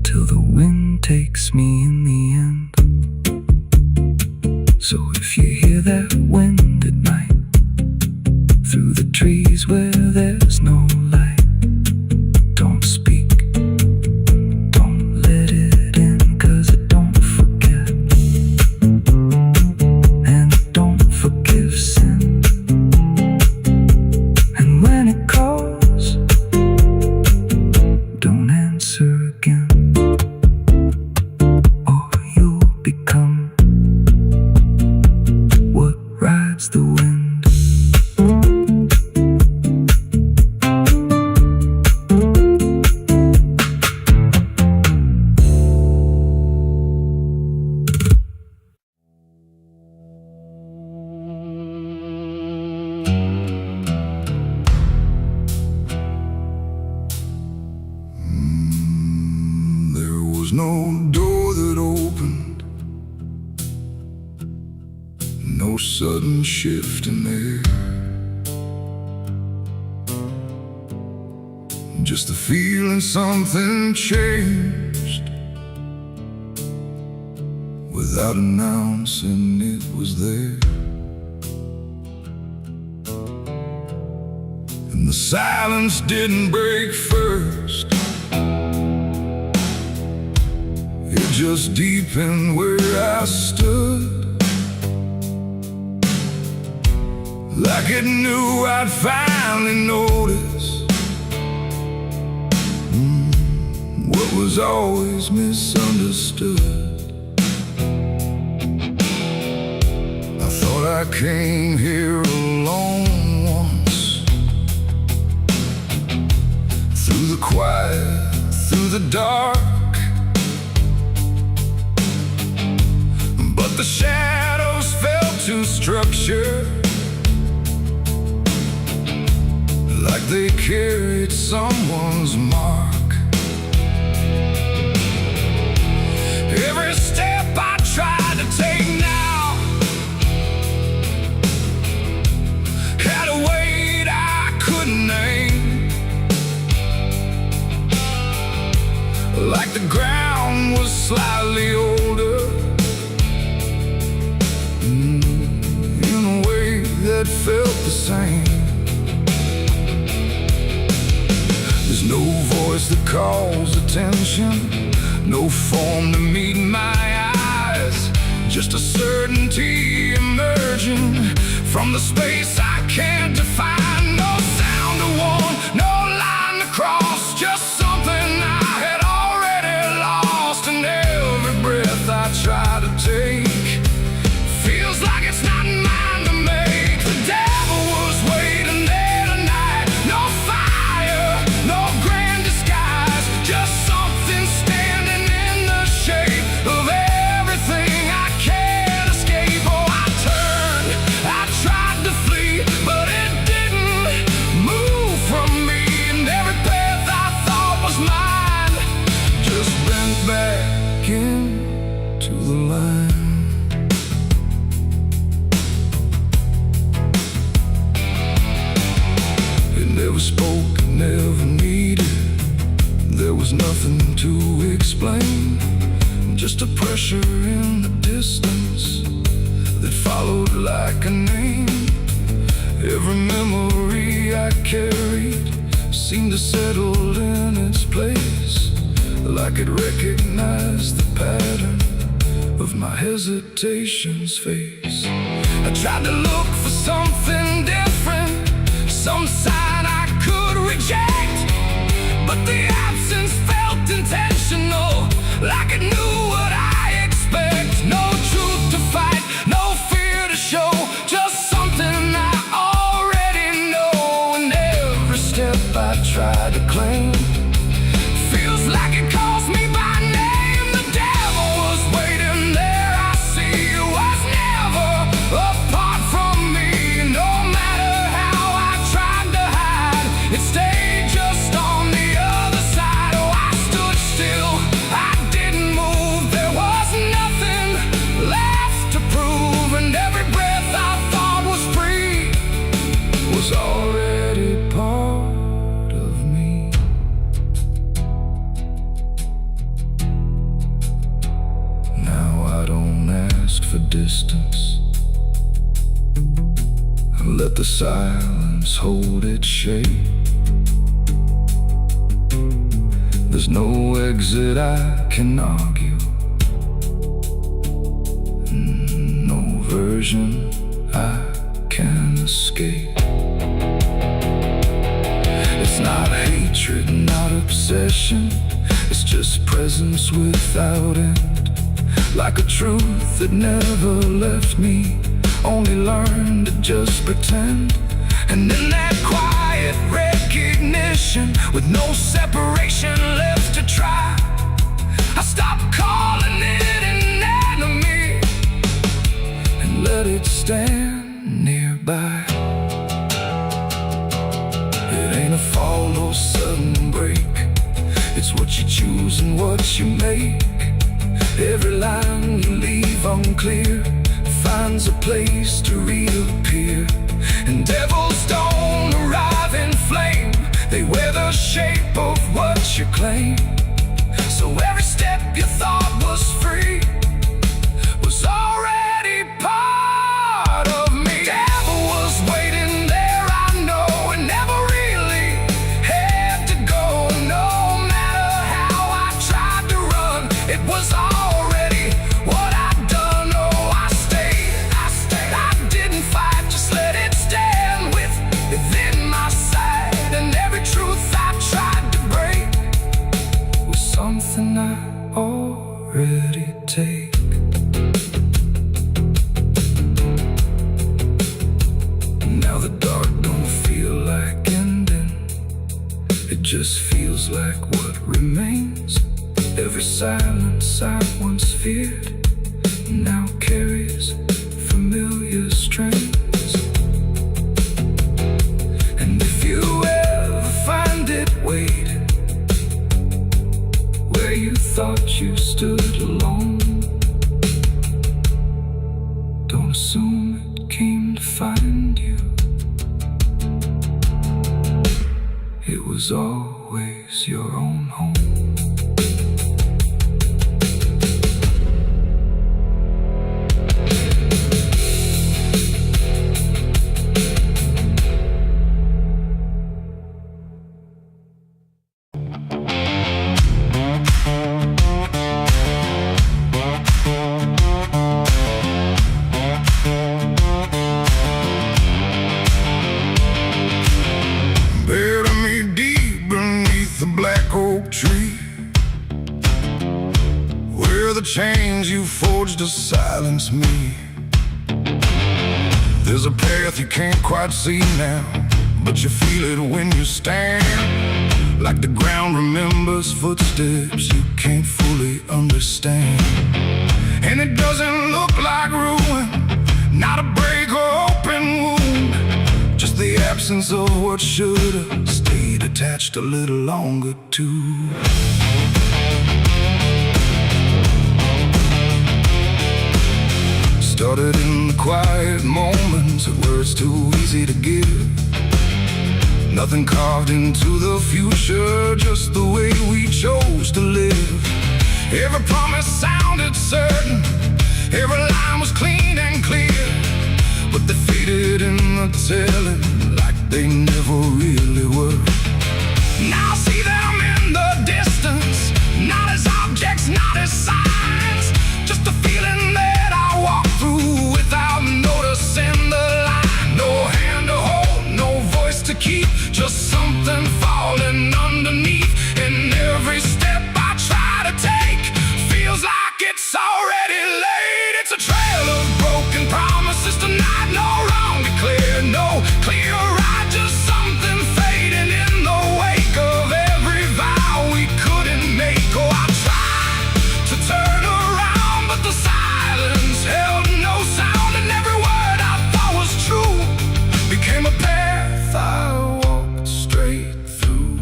till the wind takes me in the end. So if you hear that wind at night, through the trees where there's no light, don't speak, don't let it in, 'cause it don't forget, and it don't forgive sin. And when it calls, don't answer again, or you'll become what rides the wind.
No door that opened, no sudden shift in there, just the feeling something changed, without announcing it was there. And the silence didn't break first, it just deepened where I stood, like it knew I'd finally notice what was always misunderstood. I thought I came here alone once, through the quiet, through the dark, but the shadows felt too structured, like they carried someone's mark. Every step I tried to take now had a weight I couldn't name, like the ground was slightly older, in a way that felt the same. There's no voice that calls attention, no form to meet my eyes, just a certainty emerging from the space I can't define. No sound to warn, no line to cross, just something I had already lost. And every breath I try to take feels like it's not mine to make. The devil was waiting there tonight, no fire, no grand disguise, just something standing in the shape of everything I can't escape. Oh, I turned, I tried to flee, but it didn't move from me. And every path
was nothing to explain, just a pressure in the distance that followed like a name. Every memory I carried seemed to settle in its place, like it recognized the pattern of my hesitation's face. I tried to look for something different, some sign I could reject, but the absence felt intentional, like it knew what I expect. No truth to fight, no fear to show, just something I already know. And every step I try to claim feels like it calls me by name. The devil was waiting there, I see. It was never apart from me. No matter how I tried to hide, it stayed just on the other side. Oh, I stood still, I didn't move. There was nothing left to prove, and every breath I thought was free was already part of me. Now I don't ask for distance, I let the silence hold its shape. There's no exit I can argue, no version I can escape. It's not hatred, not obsession, it's just presence without end. Like a truth that never left me, only learned to just pretend. And in that quiet recognition, with no separation left to try, I stopped calling it an enemy and let it stand nearby. It ain't a fall or sudden break, it's what you choose and what you make. Every line you leave unclear finds a place to reappear. And devils don't arrive in flame, they wear the shape of what you claim. So every step you thought was free was already part of me. Devil was waiting there, I know, and never really had to go. No matter how I tried to run, it was already what I'd done. Oh, I stayed, I didn't fight, just let it stand within my sight. And every truth I tried to break was something I already take. Now the dark don't feel like ending, it just feels like what remains. Every silence I once feared now carries familiar strains. And if you ever find it waiting where you thought you stood alone, don't assume it came to find you. It was always your own home.
Bury me deep beneath the black oak tree, where the chains you forged to silence me. There's a path you can't quite see now, but you feel it when you stand. Like the ground remembers footsteps you can't fully understand. And it doesn't look like ruin, not a break or open wound, just the absence of what should've stayed attached a little longer too. Started in the quiet moments where it's too easy to give. Nothing carved into the future, just the way we chose Every promise sounded certain, every line was clean and clear, but they faded in the telling like they never really were. Now I see them in the distance, not as objects, not as signs, just a feeling that I walk through without noticing the line. No hand to hold, no voice to keep, just something falling underneath. And every step I try to take feels like it's already late. It's a trail of broken promises tonight, no wrong declared, no clear right, just something fading in the wake of every vow we couldn't make. Oh, I tried to turn around, but the silence held no sound, and every word I thought was true became a path I walked straight through.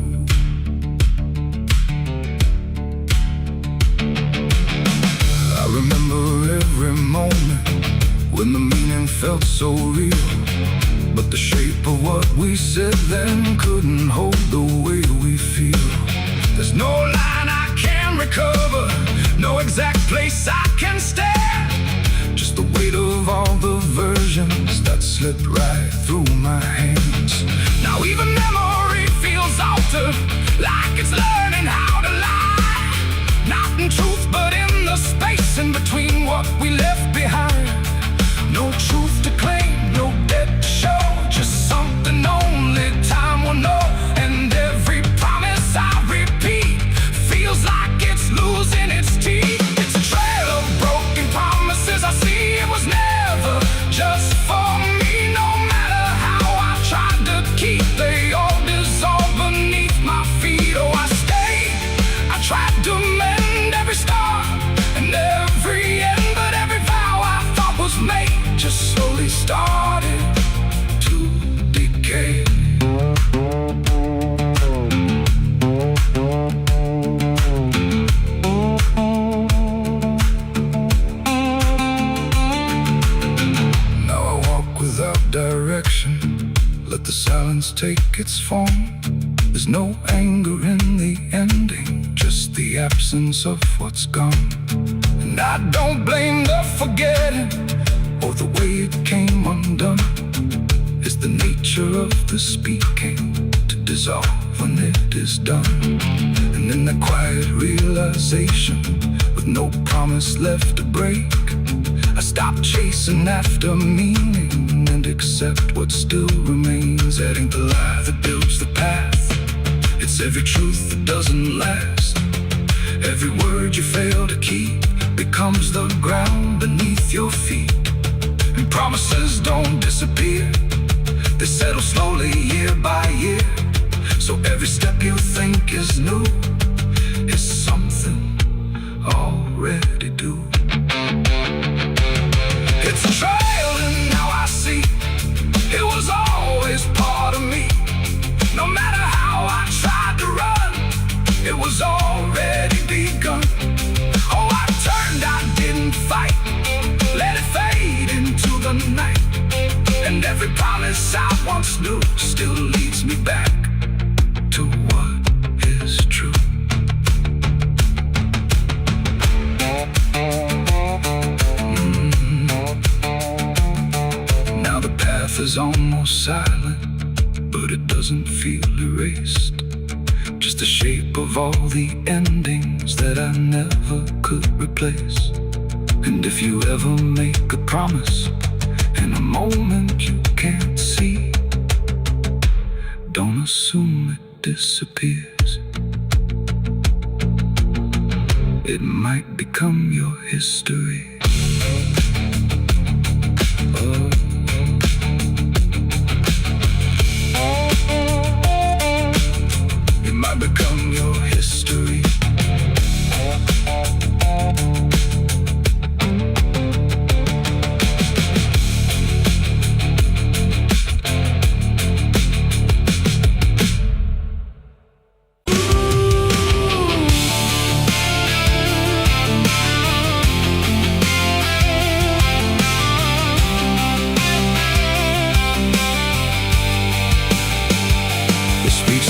I remember every moment when the meaning felt so real, but the shape of what we said then couldn't hold the way we feel. There's no line I can recover, no exact place I can stand, just the weight of all the versions that slipped right through my hands. Now even memory feels altered, like it's learning how to lie, not in truth but in the space in between what we left behind. No truth to claim, no debt to show, just something only time will know. And every promise I repeat feels like it's losing its teeth. It's a trail of broken promises. I see it was never just for me. No matter how I tried to keep, they all dissolve beneath my feet. Oh, I stayed, I tried to mend every scar and every end, but every vow I thought was made just slowly started to decay. Now I walk without direction, let the silence take its form. There's no anger in the ending, just the absence of what's gone. And I don't blame the forgetting or the way it came undone. It's the nature of the speaking to dissolve when it is done. And in the quiet realization, with no promise left to break, I stop chasing after meaning and accept what still remains. That ain't the lie that builds the path, it's every truth that doesn't last. Every word you fail to keep becomes the ground beneath your feet. And promises don't disappear, they settle slowly year by year. So every step you think is new is something already due. It's a trail and now I see it was always part of me. No matter how I tried to run, it was already begun. Oh, I turned, I didn't fight, let it fade into the night. And every promise I once knew still leads me back to what is true. Now the path is almost silent, but it doesn't feel erased. Just the shape of all the endings that I never could replace. And if you ever make a promise in a moment you can't see, don't assume it disappears. It might become your history. Oh. It might become your history.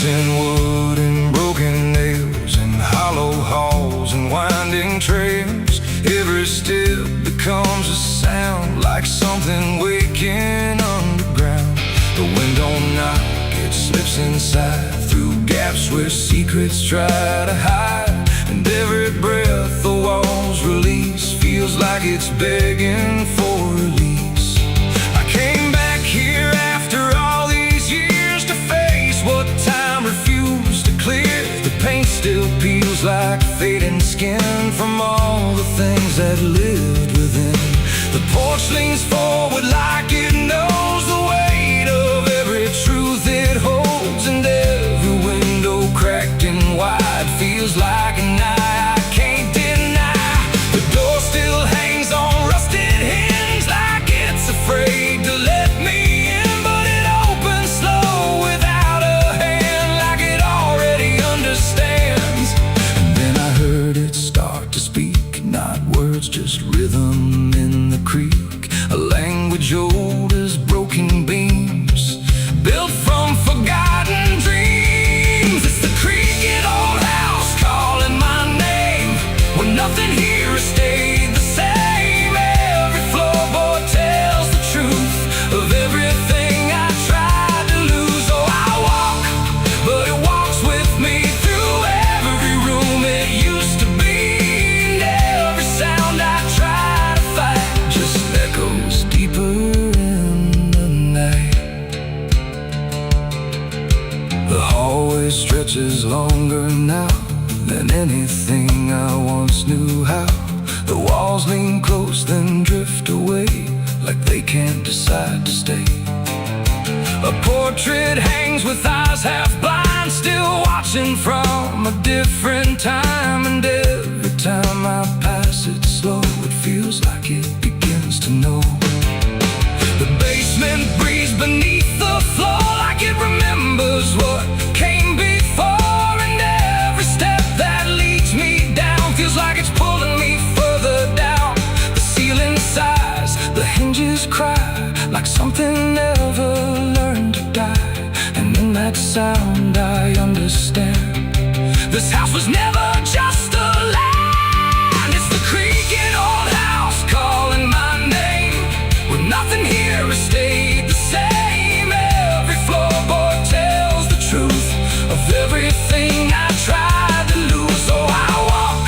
In wood and broken nails and
lives inside, through gaps where secrets try to hide. And every breath the walls release feels like it's begging for release. I came back here after all these years to face what time refused to clear. The paint still peels like fading skin from all the things that lived within. The porch leans forward like it knows the weight of every truth it holds, and every window cracked and wide feels like an eye I can't deny. The door still hangs on rusted hinges like it's afraid to let me in, but it opens slow without a hand, like it already understands. And then I heard it start to speak, not words, just rhythm in the creek, a language old as broken beams, built from forgotten dreams. It's the creaking old house calling my name, when nothing here has stayed the same. Every floorboard tells the truth of everything I tried to lose. Oh, I walk, but it walks with me through every room it used to be, and every sound I try to fight just echoes deeper in the night. The hallway stretches longer now than anything I once knew how. The walls lean close then drift away, like they can't decide to stay. A portrait hangs with eyes half blind, still watching from a different time. And every time I pass it slow, it feels like it begins to know. The basement breathes beneath the floor, like it remembers what came before. And every step that leads me down feels like it's pulling me further down. The ceiling sighs, the hinges cry, like something never learned to die. And in that sound I understand, this house was never just a land. It's the creaking old house calling my name, when nothing here has stayed the same. Every floorboard tells the truth of everything I tried to lose. Oh, I walk,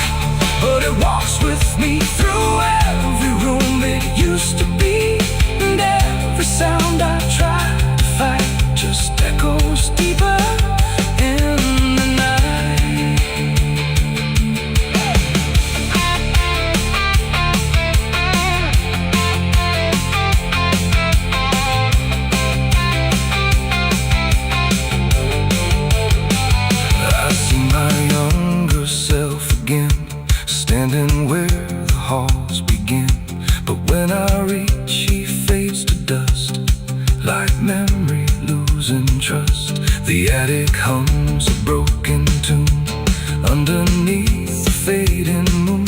but it walks with me through every room it used to be, and every sound I tried to fight just echoes deeper in the night. I see my younger self again, standing where the halls begin. But when I reach, he fades to dust, like memory losing trust. The attic hums a broken tune underneath the fading moon,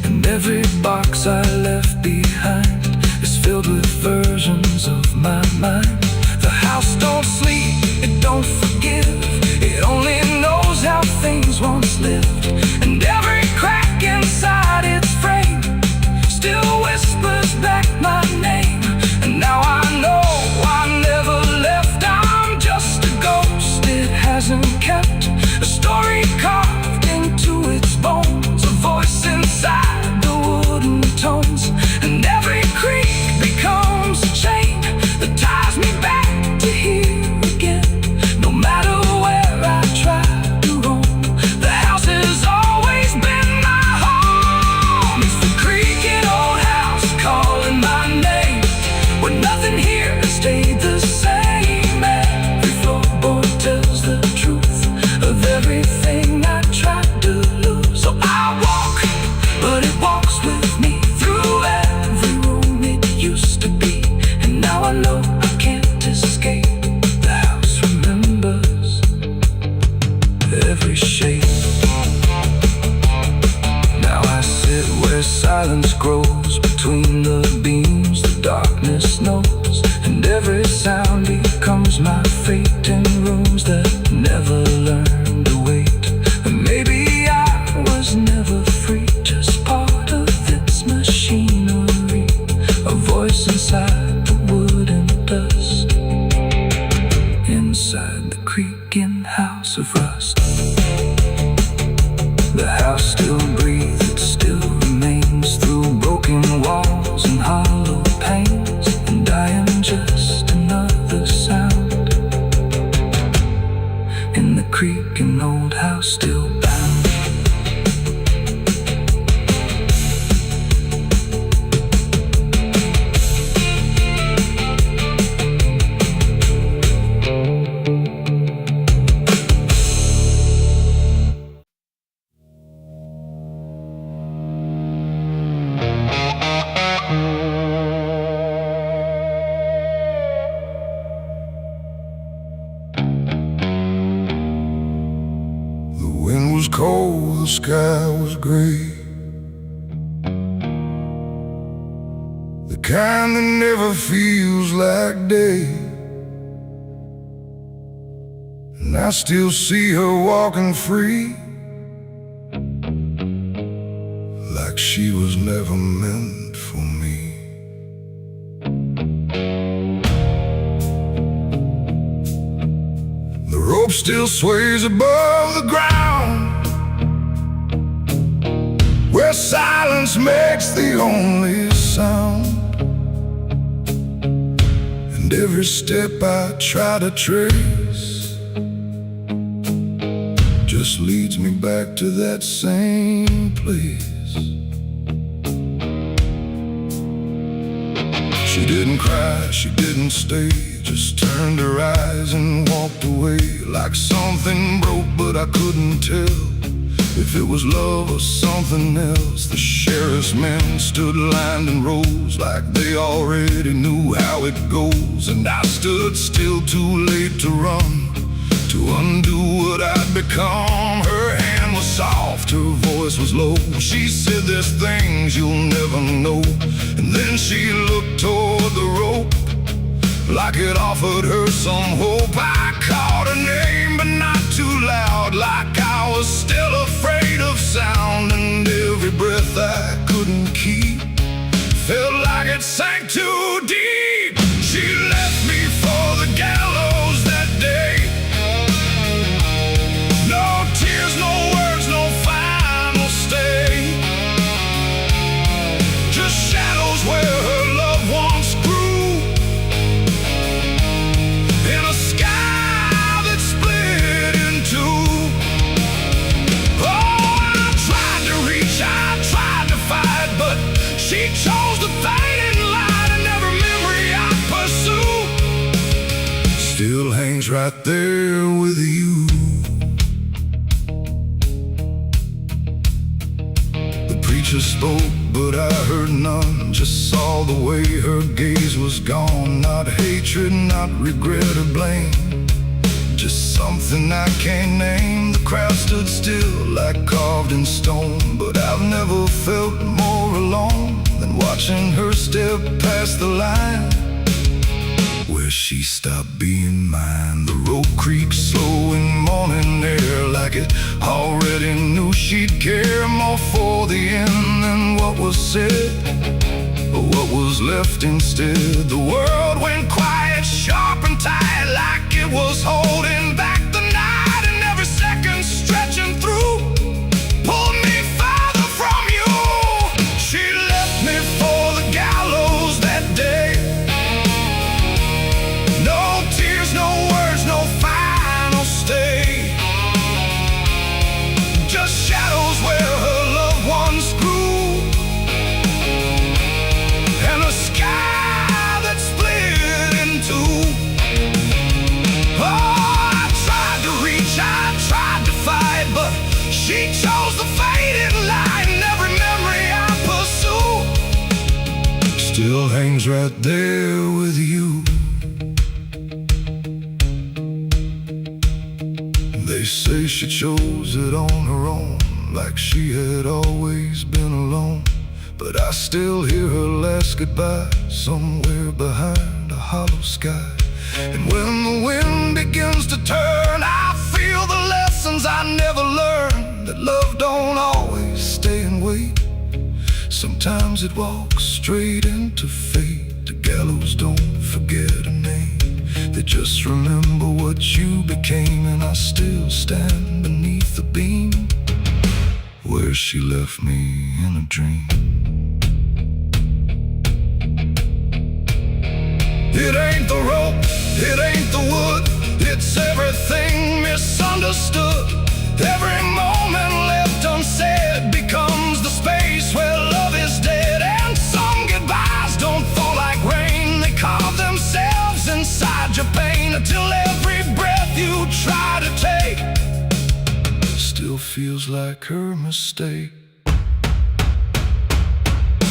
and every box I left behind is filled with versions of my mind. The house don't sleep, it don't forgive, it only knows how things once lived. And every crack inside its frame still whispers back my name. And now I know I never left, I'm just a ghost it hasn't kept, a story carved into its bones, a voice inside the wooden tones. And every creak becomes a chain that ties me back to here again. No matter where I try to roam, the house has always been my home. It's the creaking old house still breathe, it still remains through broken walls and hollow panes. And I am just another sound in the creaking old house, still bound.
Cold, the sky was gray, the kind that never feels like day. And I still see her walking free, like she was never meant for me. The rope still sways above the ground, where silence makes the only sound. And every step I try to trace just leads me back to that same place. She didn't cry, she didn't stay, just turned her eyes and walked away, like something broke but I couldn't tell if it was love or something else. The sheriff's men stood lined in rows, like they already knew how it goes. And I stood still, too late to run, to undo what I'd become. Her hand was soft, her voice was low. She said, "There's things you'll never know." And then she looked toward the rope, like it offered her some hope. I called her name, but not too loud, like I was still afraid of sound. And every breath I couldn't keep felt like it sank too deep. She left me for the gallows that day. No tears, no words, no final stay, just shadows where her loved ones grew, in a sky that split in two. Oh, I tried to reach, I tried to fight, but she chose the fading light, and every memory I pursue still hangs right there with you. The preacher spoke, but I heard none, just saw the way her gaze was gone. Not hatred, not regret or blame, just something I can't name. The crowd stood still, like carved in stone, but I've never felt more alone than watching her step past the line where she stopped being mine. The rope creaked slow in morning air, like it already knew she'd care more for the end than what was said, but what was left instead. The world went quiet, sharp and tight, like it was holding back the night, and every second stretching through pulled me farther from you. She left me for the gallows that day. No tears, no words, no final stay, just shadows where her loved ones grew, and a sky that split in two. Oh, I tried to reach, I tried to fight, but she chose the fading light, and every memory I pursue still hangs right there with you. They say she chose it on her own, like she had always been alone, but I still hear her last goodbye somewhere behind a hollow sky. And when the wind begins to turn, I feel the lessons I never learned, that love don't always stay and wait. Sometimes it walks straight into fate. The gallows don't forget a name, they just remember what you became. And I still stand beneath the beam where where she left me in a dream. It ain't the rope, it ain't the wood, it's everything misunderstood. Every moment left unsaid becomes the space where love is dead. And some goodbyes don't fall like rain, they carve themselves inside your pain, until every breath you try to take still feels like her mistake.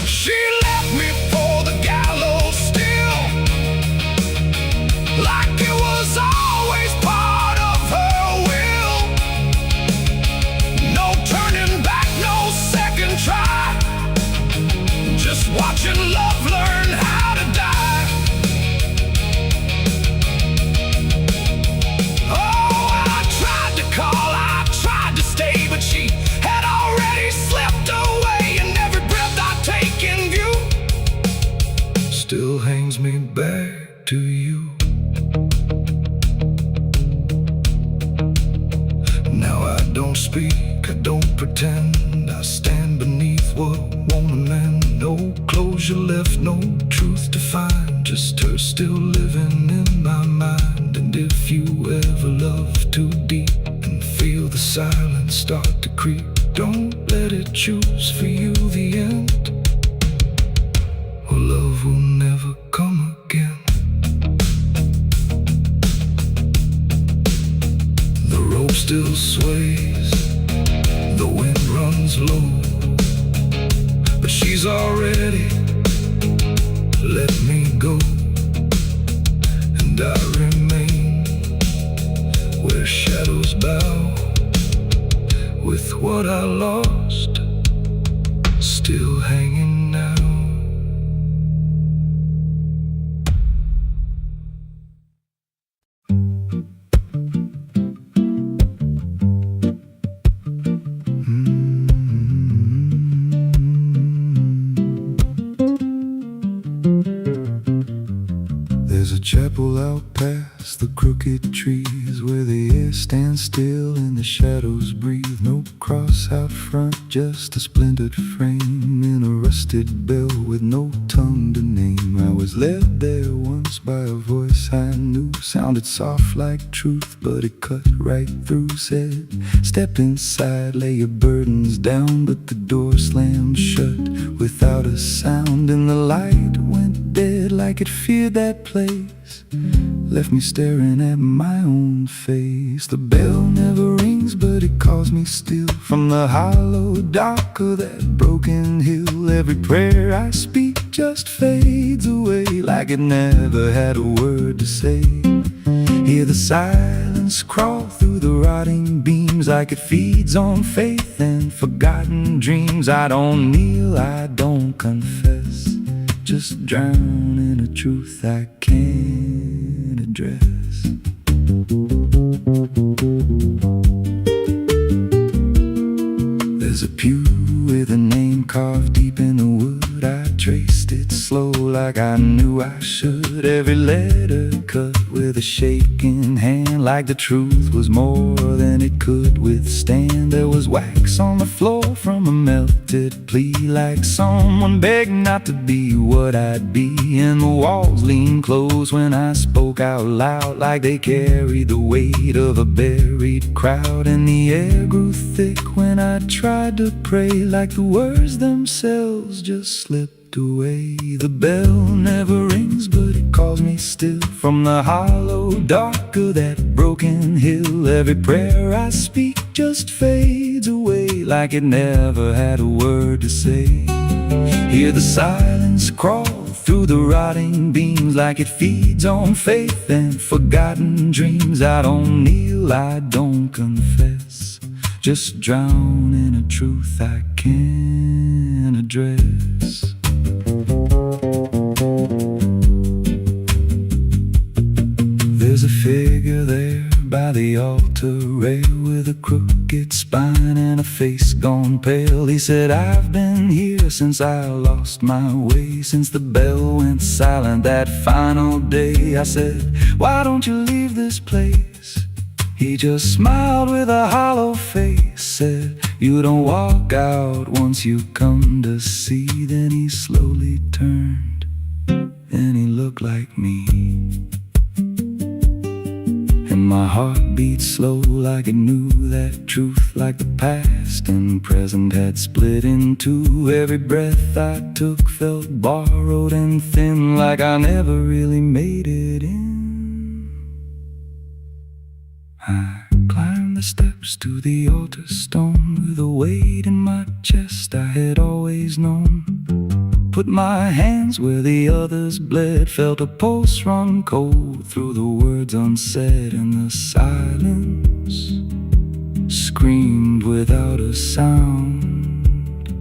She left me for the gallows still, like it was always part of her will. No turning back, no second try, just watching love learn how to die. Oh, I tried to call, I tried to stay, but she had already slipped away, and every breath I take in view still hangs me back to you. Now I don't speak, I don't pretend, I stand beneath what won't amend. No closure left, no truth to find, just her still living in my mind. And if you ever love too deep and feel the silence start to creep, don't let it choose for you the end, or love will never come again. The rope still sways, the wind runs low, but she's already let me go. And I remain where shadows bow, with what I lost still hanging now. There's a chapel out past the crooked trees, where the air stands still and the shadows breathe. No cross out front, just a splintered frame in a rusted bell with no tongue to name. I was led there once by a voice I knew, sounded soft like truth, but it cut right through. Said, step inside, lay your burdens down, but the door slammed shut without a sound. And the light went dead like it feared that place, left me staring at my own face. The bell never rings, but it calls me still, from the hollow dark of that broken hill. Every prayer I speak just fades away, like it never had a word to say. Hear the silence crawl through the rotting beams, like it feeds on faith and forgotten dreams. I don't kneel, I don't confess, just drown in a truth I can't address. There's a pew with a name carved deep in the wood. I traced it slow like I knew I should. Every letter cut with a shaking hand, like the truth was more than it could withstand. There was wax on the floor from a melted plea, like someone begged not to be what I'd be. And the walls leaned close when I spoke out loud, like they carried the weight of a buried crowd. And the air grew thick when I tried to pray, like the words themselves just slipped away. The bell never rings, but it calls me still, from the hollow dark of that broken hill. Every prayer I speak just fades away, like it never had a word to say. Hear the silence crawl through the rotting beams, like it feeds on faith and forgotten dreams. I don't kneel, I don't confess, just drown in a truth I can't address. There's a figure there by the altar rail, with a crooked spine and a face gone pale. He said, I've been here since I lost my way, since the bell went silent that final day. I said, why don't you leave this place?
He just smiled with a hollow face, said, "You don't walk out once you come to see." Then he slowly turned, and he looked like me. And my heart beat slow like it knew that truth, like the past and present had split in two. Every breath I took felt borrowed and thin, like I never really made it in. I climbed the steps to the altar stone with a weight in my chest I had always known. Put my hands where the others bled, felt a pulse run cold through the words unsaid, and the silence screamed without a sound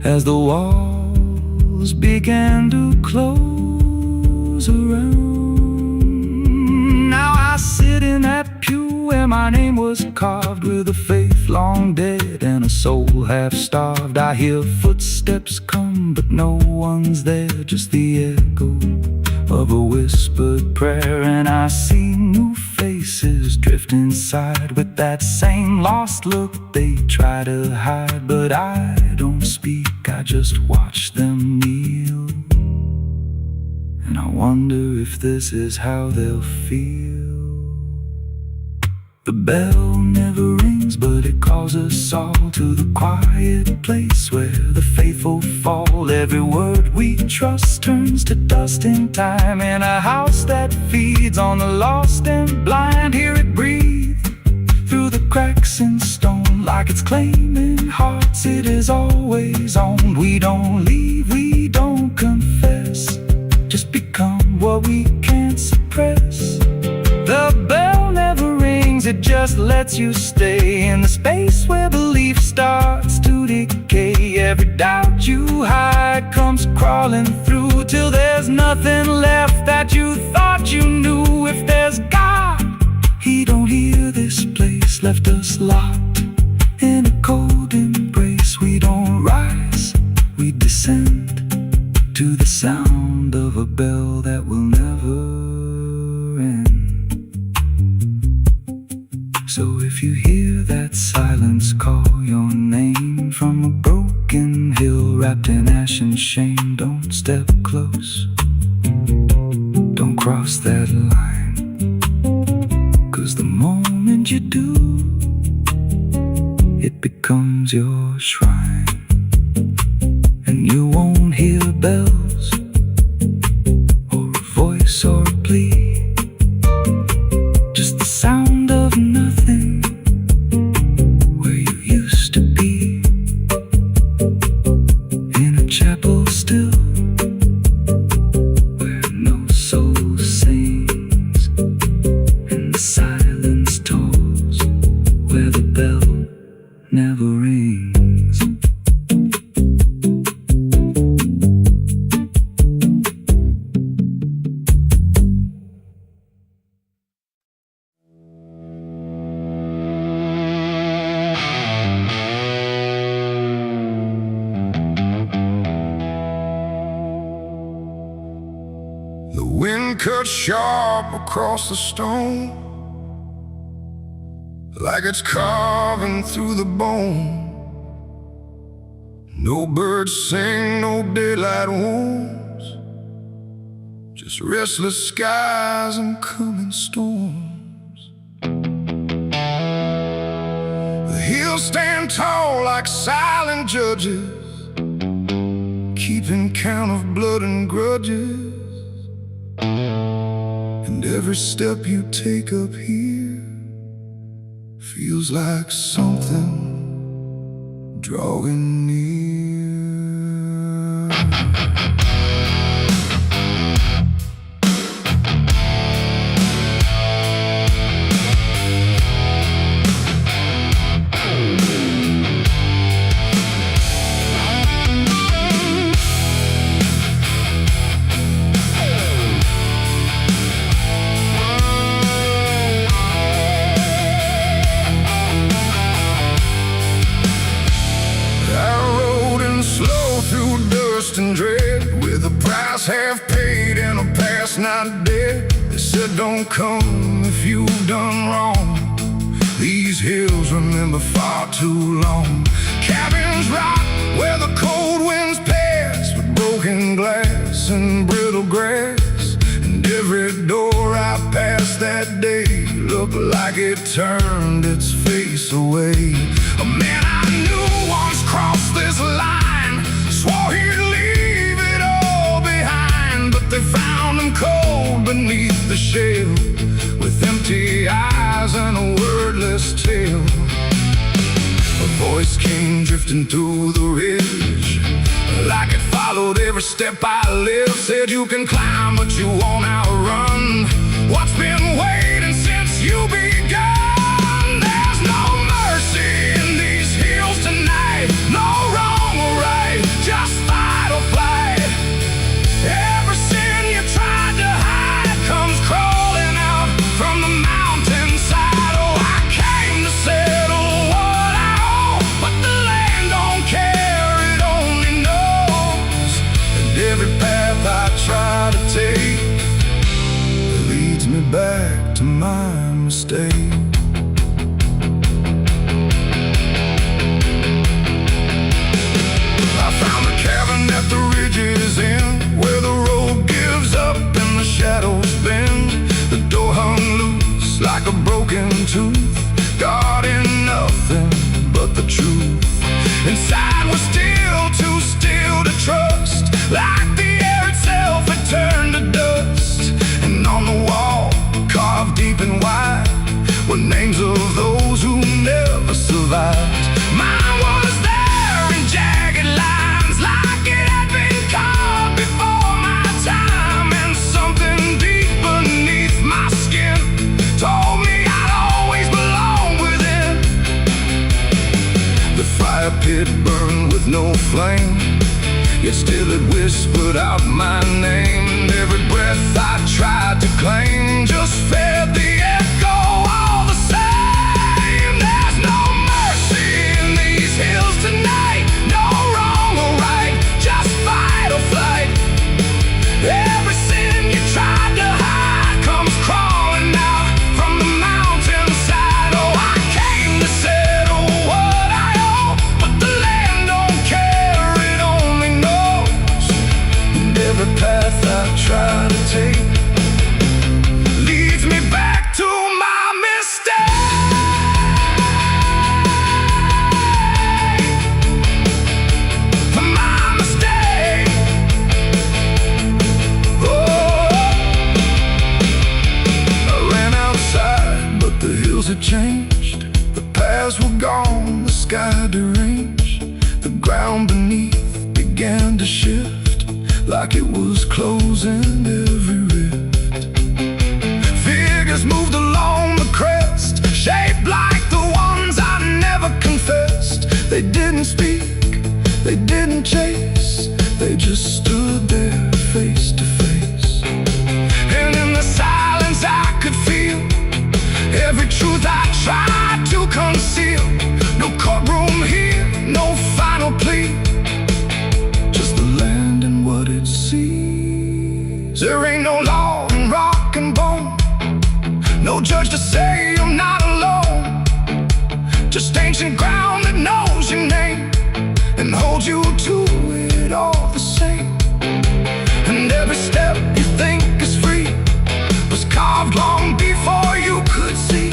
as the walls began to close around. Now I sit in that pew where my name was carved, with a faith long dead and a soul half starved. I hear footsteps come, but no one's there, just the echo of a whispered prayer. And I see new faces drift inside with that same lost look they try to hide. But I don't speak, I just watch them kneel, and I wonder if this is how they'll feel. The bell never rings, but it calls us all to the quiet place where the faithful fall. Every word we trust turns to dust in time, in a house that feeds on the lost and blind. Hear it breathe through the cracks in stone, like it's claiming hearts it is always on. We don't leave, we don't confess, just become what we can't suppress. The bell never rings, it just lets you stay in the space where belief starts to decay. Every doubt you hide comes crawling through, till there's nothing left that you thought you knew. If there's God, He don't hear this place, left us locked in a cold embrace. We don't rise, we descend to the sound of a bell that will never end. So if you hear that silence call your name from a broken hill wrapped in ash and shame, don't step close, don't cross that line, 'cause the moment you do, it becomes your shrine. And you won't hear bells or a voice or a plea, just the sound of nothing where you used to be, in a chapel still where no soul sings, and the silence tolls where the bell never rings.
The wind cuts sharp across the stone, like it's carving through the bone. No birds sing, no daylight warms, just restless skies and coming storms. The hills stand tall like silent judges, keeping count of blood and grudges. And every step you take up here feels like something drawing near. And dread, with a price half paid and a past not dead. They said don't come if you've done wrong. These hills remember far too long. Cabins rock where the cold winds pass, with broken glass and brittle grass. And every door I passed that day looked like it turned its face away. A man I knew once crossed this line, swore he'd leave it all behind, but they found him cold beneath the shell, with empty eyes and a wordless tale. A voice came drifting through the ridge, like it followed every step I lived. Said you can climb but you won't outrun what's been waiting since you begun. There's no mercy in these hills tonight, no wrong or right, just fight or flight. Every sin you tried to hide comes crawling out from the mountainside. Oh, I came to settle what I owe, but the land don't care, it only knows. And every path I try to take leads me back to my mistake. I found a cabin at the ridge's end, where the road gives up and the shadows bend. The door hung loose like a broken tooth, guarding nothing but the truth. Inside was still too still to trust, like the air itself had turned to dust. And on the wall, carved deep and wide, were names of those who never survived. Mine was there in jagged lines, like it had been carved before my time. And something deep beneath my skin told me I'd always belong within. The fire pit burned with no flame, yet still it whispered out my name. And every breath I tried to claim just fed the echo all the same. There's no mercy in these hills tonight, no wrong or right, just fight or flight. Every sin you tried to hide comes crawling out from the mountainside. Oh, I came to settle what I owe, but the land don't care, it only knows. And every path I try to take leads me back to my mistake. My mistake. Oh, I ran outside, but the hills had changed. The paths were gone, the sky deranged. The ground beneath began to shift, like it was closing every rift. Figures moved along the crest, shaped like the ones I never confessed. They didn't speak, they didn't chase, they just stood there face to face. And in the silence I could feel every truth I tried to conceal. No courtroom here, no final plea, just the land and what it sees. There ain't no law in rock and bone, no judge to say I'm not alone, just ancient ground that knows your name and holds you to it all the same. And every step you think is free was carved long before you could see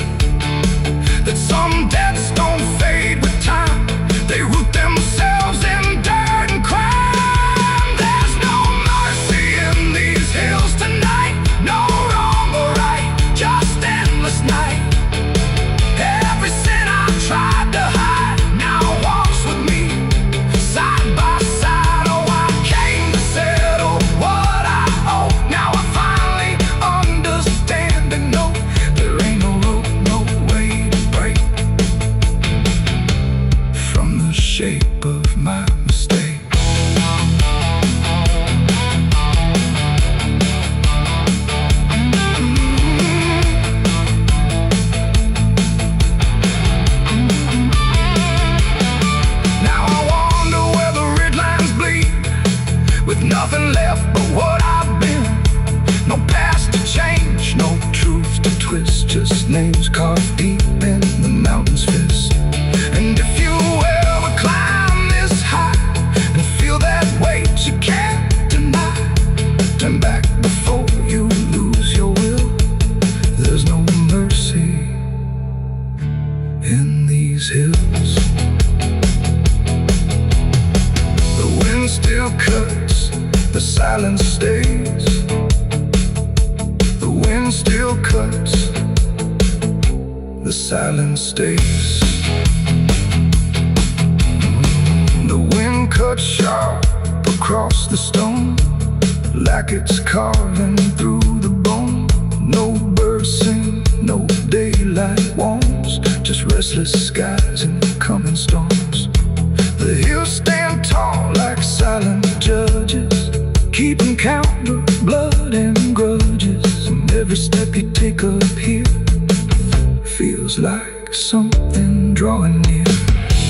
that some debts don't fade with time, they root themselves in dirt and crime. There's no mercy in these hills tonight, no wrong or right, just endless night. Every sin I tried to hide now walks with me, side by side. Oh, I came to settle what I owe. Now I finally understand and know there ain't no rope, no way to break from the shape of my mistake. Now I wonder where the red lines bleed, with nothing left but what I've been. No past to change, no truth to twist, just names carved deep in the silence stays. The wind still cuts, the silence stays. The wind cuts sharp across the stone, like it's carving through the bone. No birds sing, no daylight warms, just restless skies and coming storms. The hills stand tall like silent judges, keeping count of blood and grudges. And every step you take up here feels like something drawing near.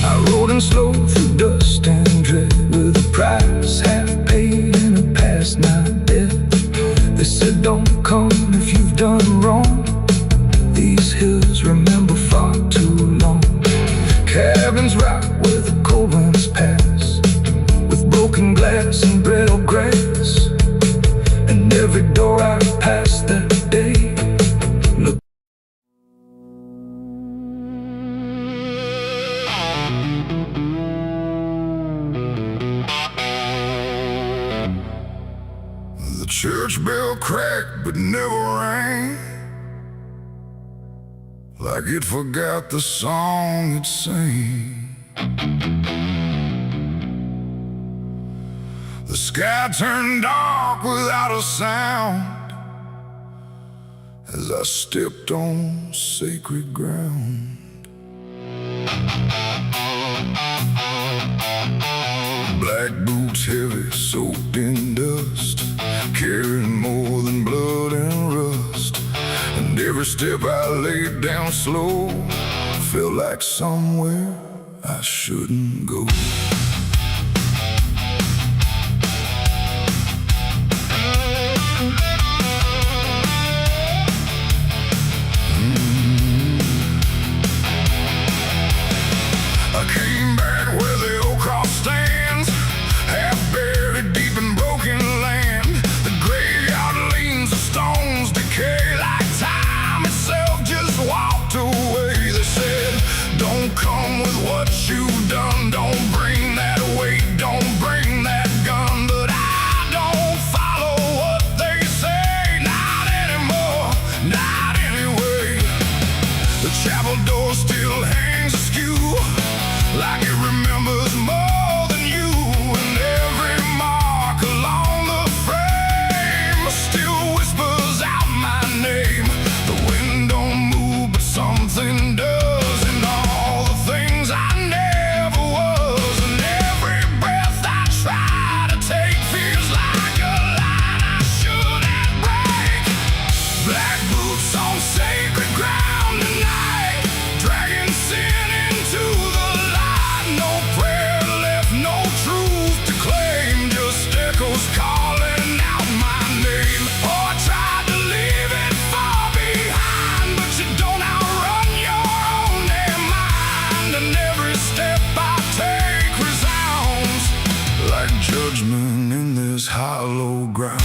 I rode in slow through dust and dread, with a price half paid and a past not dead. They said don't come if you've done wrong. These hills remember far too long. Cabins rock where the cold winds pass, with broken glass and brittle grass. And every door I passed that day looked. The church bell cracked but never rang, like it forgot the song it sang. The sky turned dark without a sound as I stepped on sacred ground. Black boots heavy, soaked in dust, carrying more than blood and rust. And every step I laid down slow felt like somewhere I shouldn't go. I came back where the old cross stands, half buried deep in broken land. The graveyard leans, the stones decay like time itself just walked away. They said, don't come with what you've done, don't bring that weight, don't bring that gun. But I don't follow what they say, not anymore, not anyway. The chapel door still hangs askew, like it remembers more than you. And every mark along the frame still whispers out my name. The wind don't move, but something does, and all the things I never was. And every breath I try to take feels like a line I shouldn't break. Black boots on sacred ground tonight, dragging sin into the light. No prayer left, no truth to claim, just echoes calling out my name. Oh, I tried to leave it far behind, but you don't outrun your own damn mind. And every step I take resounds like judgment in this hollow ground.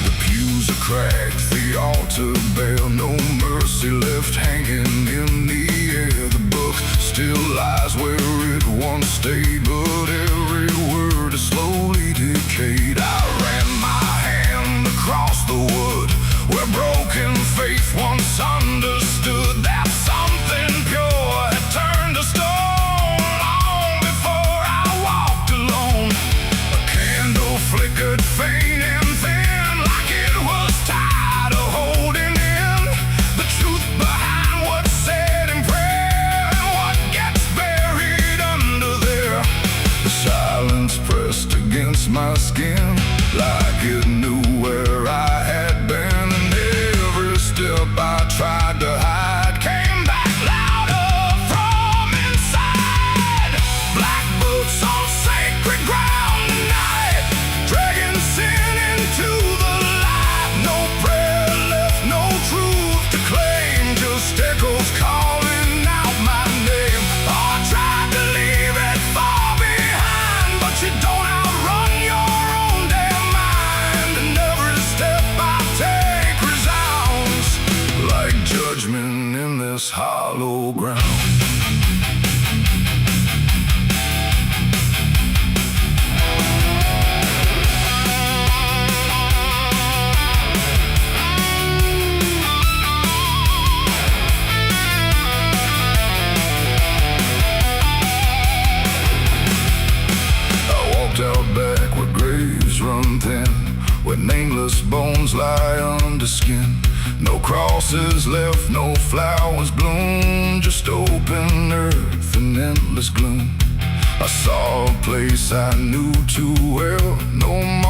The pews are cracked, the altar bare, no mercy left hanging in the air. The book still lies where it once stayed, but every word is slowly decayed. I ran my hand across the wood, where broken faith once understood that something pure had turned to stone long before I walked alone. A candle flickered faint and thin, like it was tired of holding in the truth behind what's said in prayer and what gets buried under there. The silence pressed against my skin, like it knew where I had been. And every step I tried to hide came back louder from inside. Black boots on sacred ground tonight, dragging sin into the light. No prayer left, no truth to claim, just echoes calling out my name. Oh, I tried to leave it far behind, but you don't outrun your own damn mind. And every step I take resounds like judgment in this hollow ground. Nameless bones lie under skin. No crosses left, no flowers bloom, just open earth and endless gloom. I saw a place I knew too well, no